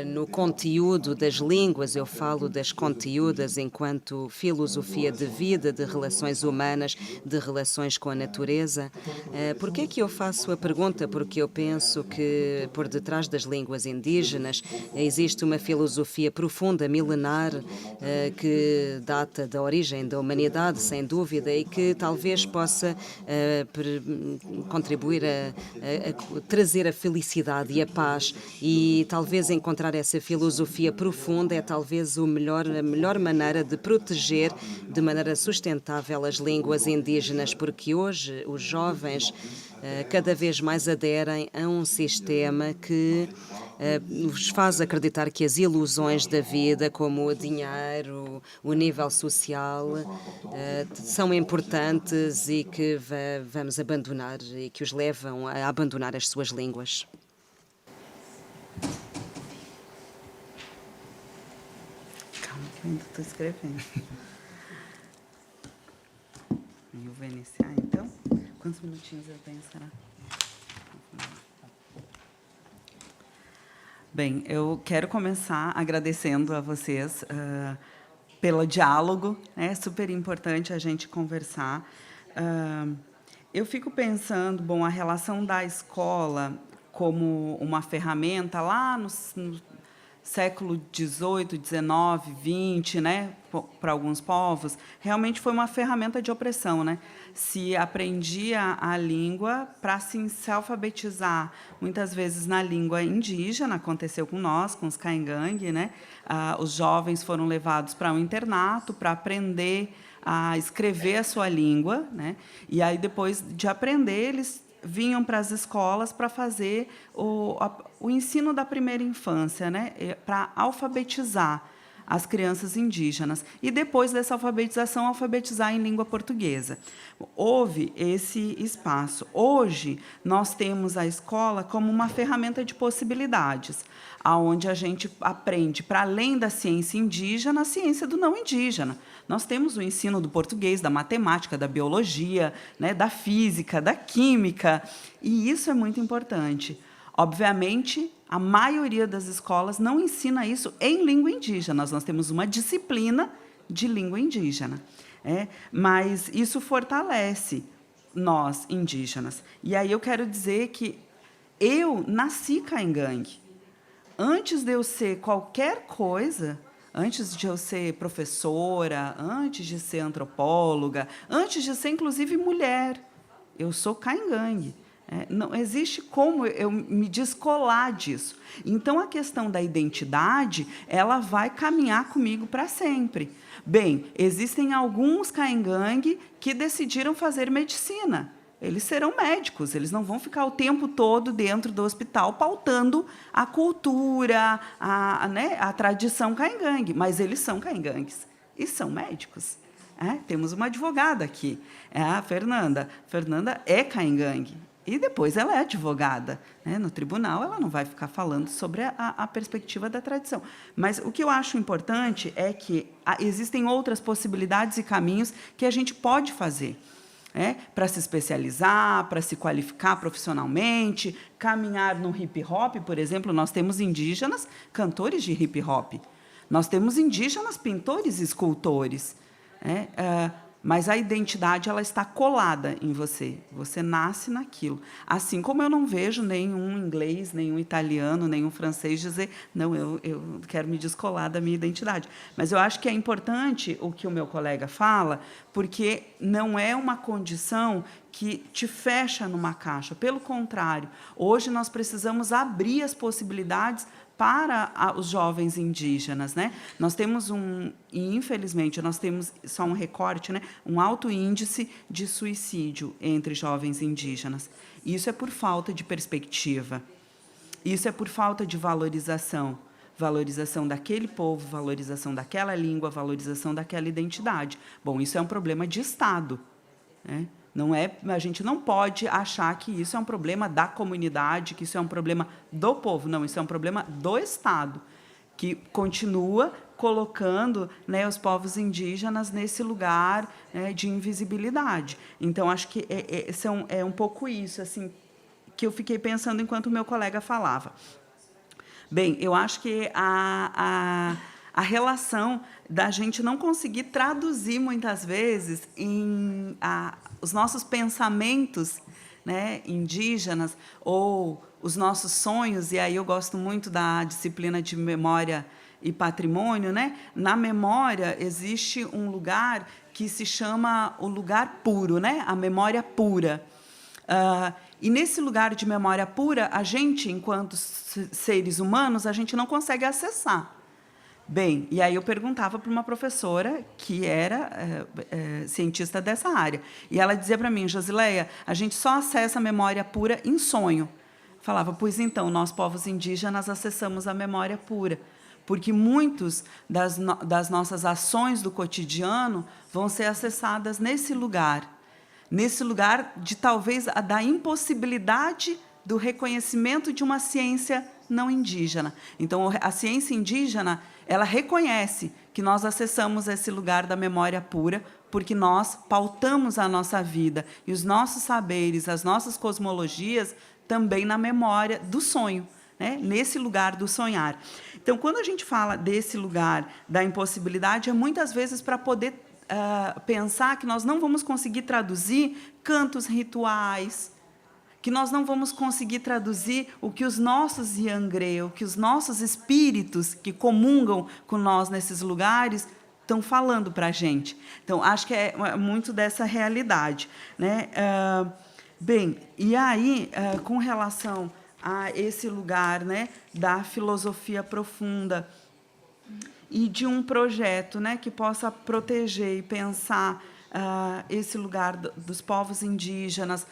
no conteúdo das línguas? Eu falo das conteúdas enquanto filosofia de vida, de relações humanas, de relações com a natureza. Por que é que eu faço a pergunta? Porque eu penso que por detrás das línguas indígenas existe uma filosofia profunda, milenar, que data da origem da humanidade, sem dúvida, e que talvez possa contribuir a trazer a felicidade e a paz, e talvez encontrar essa filosofia profunda é talvez a melhor maneira de proteger de maneira sustentável as línguas indígenas, porque hoje os jovens cada vez mais aderem a um sistema que nos faz acreditar que as ilusões da vida, como o dinheiro, o nível social, são importantes e que vamos abandonar e que os levam a abandonar as suas línguas. Calma que eu ainda estou escrevendo. Eu vou iniciar, então. Quantos minutinhos eu tenho, será? Bem, eu quero começar agradecendo a vocês pelo diálogo. É super importante a gente conversar. Eu fico pensando, bom, a relação da escola como uma ferramenta lá no século XVIII, XIX, XX, né, para alguns povos, realmente foi uma ferramenta de opressão, né? Se aprendia a língua para se alfabetizar, muitas vezes na língua indígena, aconteceu com nós, com os caingangue, né? Os jovens foram levados para um internato para aprender a escrever a sua língua, né? E aí, depois de aprender, eles vinham para as escolas para fazer o ensino da primeira infância, né? Para alfabetizar as crianças indígenas. E, depois dessa alfabetização, alfabetizar em língua portuguesa. Houve esse espaço. Hoje, nós temos a escola como uma ferramenta de possibilidades, onde a gente aprende, para além da ciência indígena, a ciência do não indígena. Nós temos o ensino do português, da matemática, da biologia, né, da física, da química, e isso é muito importante. Obviamente, a maioria das escolas não ensina isso em língua indígena. Nós temos uma disciplina de língua indígena, mas isso fortalece nós, indígenas. E aí eu quero dizer que eu nasci caingangue. Antes de eu ser qualquer coisa, antes de eu ser professora, antes de ser antropóloga, antes de ser, inclusive, mulher, eu sou caingangue. Não existe como eu me descolar disso. Então, a questão da identidade, ela vai caminhar comigo para sempre. Bem, existem alguns caingangue que decidiram fazer medicina. Eles serão médicos, eles não vão ficar o tempo todo dentro do hospital pautando a cultura, a tradição caingangue, mas eles são caingangues e são médicos. Temos uma advogada aqui, a Fernanda. Fernanda é caingangue e depois ela é advogada. No tribunal, ela não vai ficar falando sobre a perspectiva da tradição. Mas o que eu acho importante é que existem outras possibilidades e caminhos que a gente pode fazer. Para se especializar, para se qualificar profissionalmente, caminhar no hip-hop, por exemplo. Nós temos indígenas cantores de hip-hop. Nós temos indígenas pintores e escultores. Mas a identidade, ela está colada em você. Você nasce naquilo. Assim como eu não vejo nenhum inglês, nenhum italiano, nenhum francês dizer não, eu quero me descolar da minha identidade. Mas eu acho que é importante o que o meu colega fala, porque não é uma condição que te fecha numa caixa. Pelo contrário, hoje nós precisamos abrir as possibilidades para os jovens indígenas, né? Nós temos e infelizmente nós temos só um recorte, né? Um alto índice de suicídio entre jovens indígenas. Isso é por falta de perspectiva. Isso é por falta de valorização daquele povo, valorização daquela língua, valorização daquela identidade. Bom, isso é um problema de Estado, né? A gente não pode achar que isso é um problema da comunidade, que isso é um problema do povo. Não, isso é um problema do Estado, que continua colocando, né, os povos indígenas nesse lugar, né, de invisibilidade. Então, acho que é um pouco isso assim, que eu fiquei pensando enquanto o meu colega falava. Bem, eu acho que a relação da gente não conseguir traduzir, muitas vezes, os nossos pensamentos, né, indígenas, ou os nossos sonhos, e aí eu gosto muito da disciplina de memória e patrimônio, né? Na memória existe um lugar que se chama o lugar puro, né? A memória pura. E nesse lugar de memória pura, a gente, enquanto seres humanos, a gente não consegue acessar. Bem, e aí eu perguntava para uma professora que era cientista dessa área. E ela dizia para mim, Josileia, a gente só acessa a memória pura em sonho. Falava, pois então, nós, povos indígenas, acessamos a memória pura. Porque muitos das nossas ações do cotidiano vão ser acessadas nesse lugar de talvez da impossibilidade do reconhecimento de uma ciência não indígena. Então, a ciência indígena, ela reconhece que nós acessamos esse lugar da memória pura, porque nós pautamos a nossa vida e os nossos saberes, as nossas cosmologias, também na memória do sonho, né? Nesse lugar do sonhar. Então, quando a gente fala desse lugar da impossibilidade, é muitas vezes para poder pensar que nós não vamos conseguir traduzir cantos rituais, que nós não vamos conseguir traduzir o que os nossos Yangre, o que os nossos espíritos que comungam com nós nesses lugares estão falando para a gente. Então, acho que é muito dessa realidade, né? Bem, e aí, com relação a esse lugar, né, da filosofia profunda e de um projeto, né, que possa proteger e pensar esse lugar dos povos indígenas,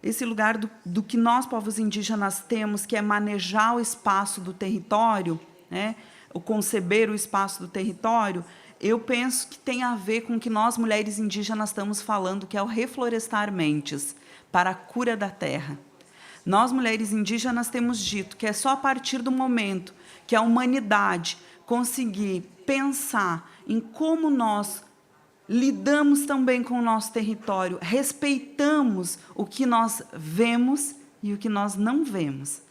esse lugar do que nós, povos indígenas, temos, que é manejar o espaço do território, né, o conceber o espaço do território, eu penso que tem a ver com o que nós, mulheres indígenas, estamos falando, que é o reflorestar mentes para a cura da terra. Nós, mulheres indígenas, temos dito que é só a partir do momento que a humanidade conseguir pensar em como nós lidamos também com o nosso território, respeitamos o que nós vemos e o que nós não vemos,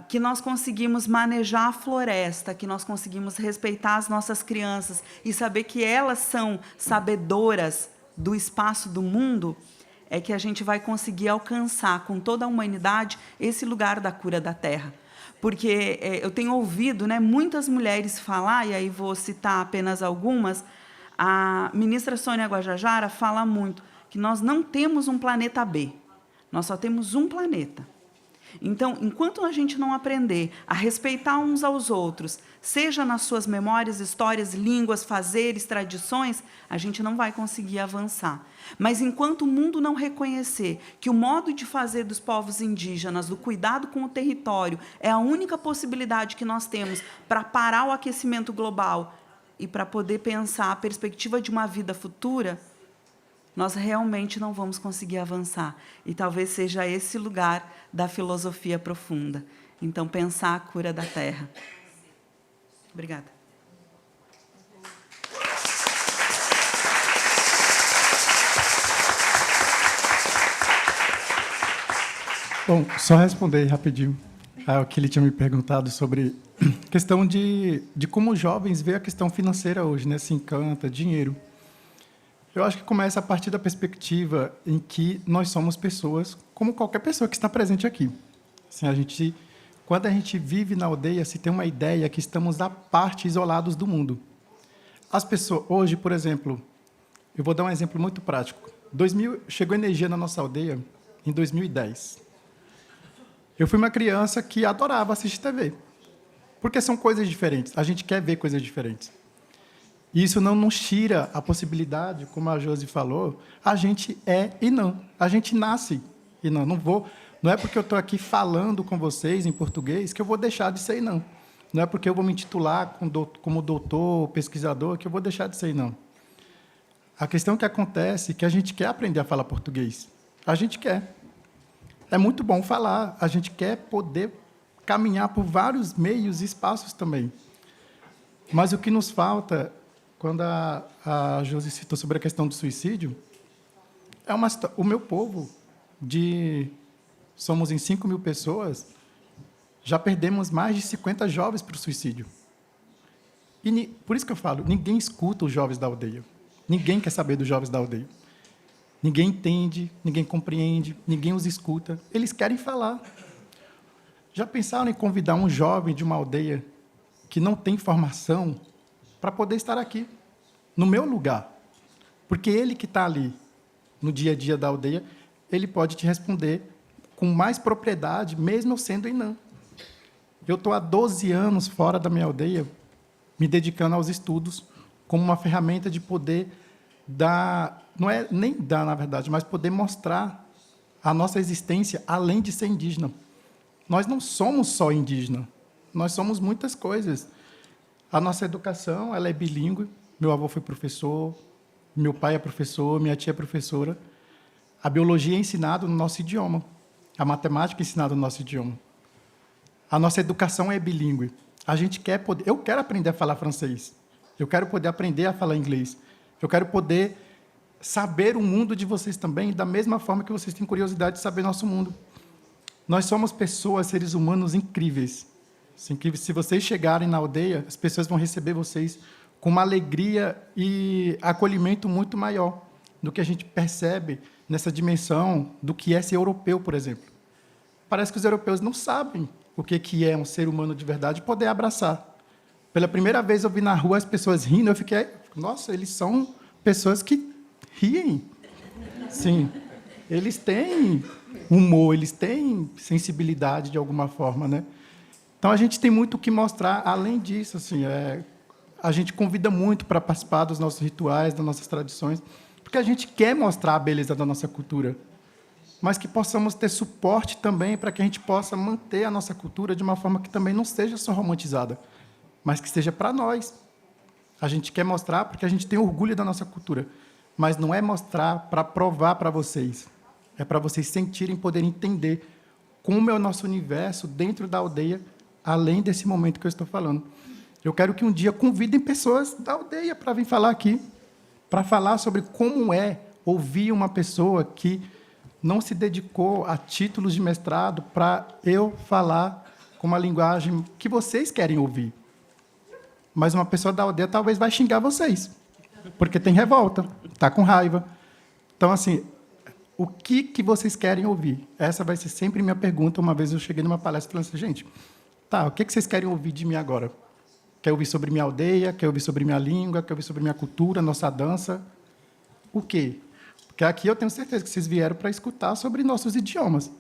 que nós conseguimos manejar a floresta, que nós conseguimos respeitar as nossas crianças e saber que elas são sabedoras do espaço do mundo, é que a gente vai conseguir alcançar com toda a humanidade esse lugar da cura da terra. Porque eu tenho ouvido, né, muitas mulheres falar, e aí vou citar apenas algumas, a ministra Sônia Guajajara fala muito que nós não temos um planeta B, nós só temos um planeta. Então, enquanto a gente não aprender a respeitar uns aos outros, seja nas suas memórias, histórias, línguas, fazeres, tradições, a gente não vai conseguir avançar. Mas enquanto o mundo não reconhecer que o modo de fazer dos povos indígenas, do cuidado com o território, é a única possibilidade que nós temos para parar o aquecimento global e para poder pensar a perspectiva de uma vida futura, nós realmente não vamos conseguir avançar. E talvez seja esse lugar da filosofia profunda. Então, pensar a cura da terra. Obrigada. Bom, só responder rapidinho ao que ele tinha me perguntado sobre a questão de como os jovens veem a questão financeira hoje, né? Se encanta, dinheiro. Eu acho que começa a partir da perspectiva em que nós somos pessoas, como qualquer pessoa que está presente aqui. Assim, quando a gente vive na aldeia, se tem uma ideia que estamos à parte, isolados do mundo. As pessoas, hoje, por exemplo, eu vou dar um exemplo muito prático. Chegou energia na nossa aldeia em 2010. Eu fui uma criança que adorava assistir TV, porque são coisas diferentes. A gente quer ver coisas diferentes. E isso não nos tira a possibilidade, como a Josi falou, a gente é e não. A gente nasce e não. Não é porque eu estou aqui falando com vocês em português que eu vou deixar de ser e não. Não é porque eu vou me intitular como doutor, pesquisador, que eu vou deixar de ser e não. A questão que acontece é que a gente quer aprender a falar português. A gente quer. É muito bom falar. A gente quer poder caminhar por vários meios e espaços também. Mas o que nos falta, quando a Josi citou sobre a questão do suicídio, o meu povo, somos em 5.000 pessoas, já perdemos mais de 50 jovens para o suicídio. E por isso que eu falo, ninguém escuta os jovens da aldeia. Ninguém quer saber dos jovens da aldeia. Ninguém entende, ninguém compreende, ninguém os escuta. Eles querem falar. Já pensaram em convidar um jovem de uma aldeia que não tem formação para poder estar aqui, no meu lugar? Porque ele que está ali, no dia a dia da aldeia, ele pode te responder com mais propriedade, mesmo eu sendo e não. Eu estou há 12 anos fora da minha aldeia, me dedicando aos estudos como uma ferramenta de poder dar, não é nem dar, na verdade, mas poder mostrar a nossa existência além de ser indígena. Nós não somos só indígena, nós somos muitas coisas. A nossa educação, ela é bilíngue. Meu avô foi professor, meu pai é professor, minha tia é professora. A biologia é ensinada no nosso idioma, a matemática é ensinada no nosso idioma. A nossa educação é bilíngue. A gente quer poder, eu quero aprender a falar francês, eu quero poder aprender a falar inglês, eu quero poder saber o mundo de vocês também, da mesma forma que vocês têm curiosidade de saber nosso mundo. Nós somos pessoas, seres humanos incríveis. Se vocês chegarem na aldeia, as pessoas vão receber vocês com uma alegria e acolhimento muito maior do que a gente percebe nessa dimensão do que é ser europeu, por exemplo. Parece que os europeus não sabem o que é um ser humano de verdade e poder abraçar. Pela primeira vez eu vi na rua as pessoas rindo, eu fiquei, nossa, eles são pessoas que riem. Sim, eles têm humor, eles têm sensibilidade de alguma forma, né? Então a gente tem muito o que mostrar. Além disso, assim, a gente convida muito para participar dos nossos rituais, das nossas tradições, porque a gente quer mostrar a beleza da nossa cultura, mas que possamos ter suporte também para que a gente possa manter a nossa cultura de uma forma que também não seja só romantizada, mas que seja para nós. A gente quer mostrar porque a gente tem orgulho da nossa cultura, mas não é mostrar para provar para vocês, é para vocês sentirem, poderem entender como é o nosso universo dentro da aldeia, além desse momento que eu estou falando. Eu quero que um dia convidem pessoas da aldeia para vir falar aqui, para falar sobre como é ouvir uma pessoa que não se dedicou a títulos de mestrado para eu falar com uma linguagem que vocês querem ouvir. Mas uma pessoa da aldeia talvez vai xingar vocês, porque tem revolta, está com raiva. Então, assim, o que vocês querem ouvir? Essa vai ser sempre minha pergunta. Uma vez eu cheguei numa palestra e falei assim, gente, tá, o que vocês querem ouvir de mim agora? Quer ouvir sobre minha aldeia? Quer ouvir sobre minha língua? Quer ouvir sobre minha cultura, nossa dança? O quê? Porque aqui eu tenho certeza que vocês vieram para escutar sobre nossos idiomas.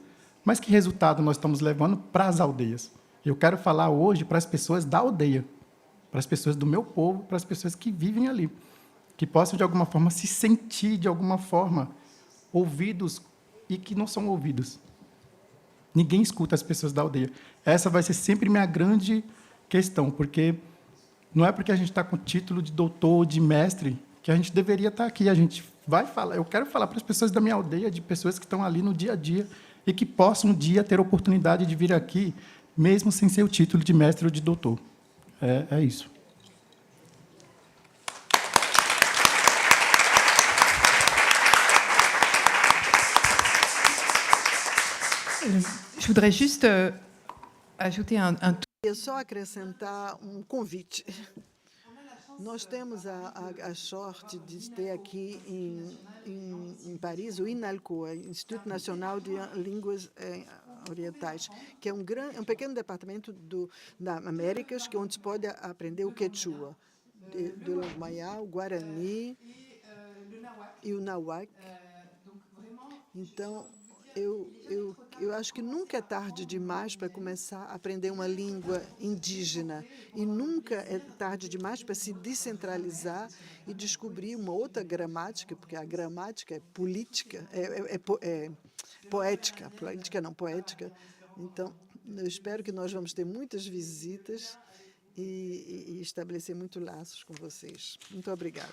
Mas que resultado nós estamos levando para as aldeias? Eu quero falar hoje para as pessoas da aldeia, para as pessoas do meu povo, para as pessoas que vivem ali, que possam, de alguma forma, se sentir, de alguma forma, ouvidos e que não são ouvidos. Ninguém escuta as pessoas da aldeia. Essa vai ser sempre minha grande questão, porque não é porque a gente está com título de doutor, de mestre, que a gente deveria estar aqui. A gente vai falar. Eu quero falar para as pessoas da minha aldeia, de pessoas que estão ali no dia a dia e que possam um dia ter a oportunidade de vir aqui, mesmo sem ser o título de mestre ou de doutor. É isso. Je voudrais juste ajouter un Eu só acrescentar um convite. Nós temos a sorte de ter aqui em Paris o INALCO, Instituto Nacional de Línguas Orientais, que é um pequeno departamento da Américas, que é onde se pode aprender o quechua, do Maiá, o Guarani e o Nahuatl. Então, eu acho que nunca é tarde demais para começar a aprender uma língua indígena e nunca é tarde demais para se descentralizar e descobrir uma outra gramática, porque a gramática é política, é poética, política não, poética. Então, eu espero que nós vamos ter muitas visitas e estabelecer muitos laços com vocês. Muito obrigada.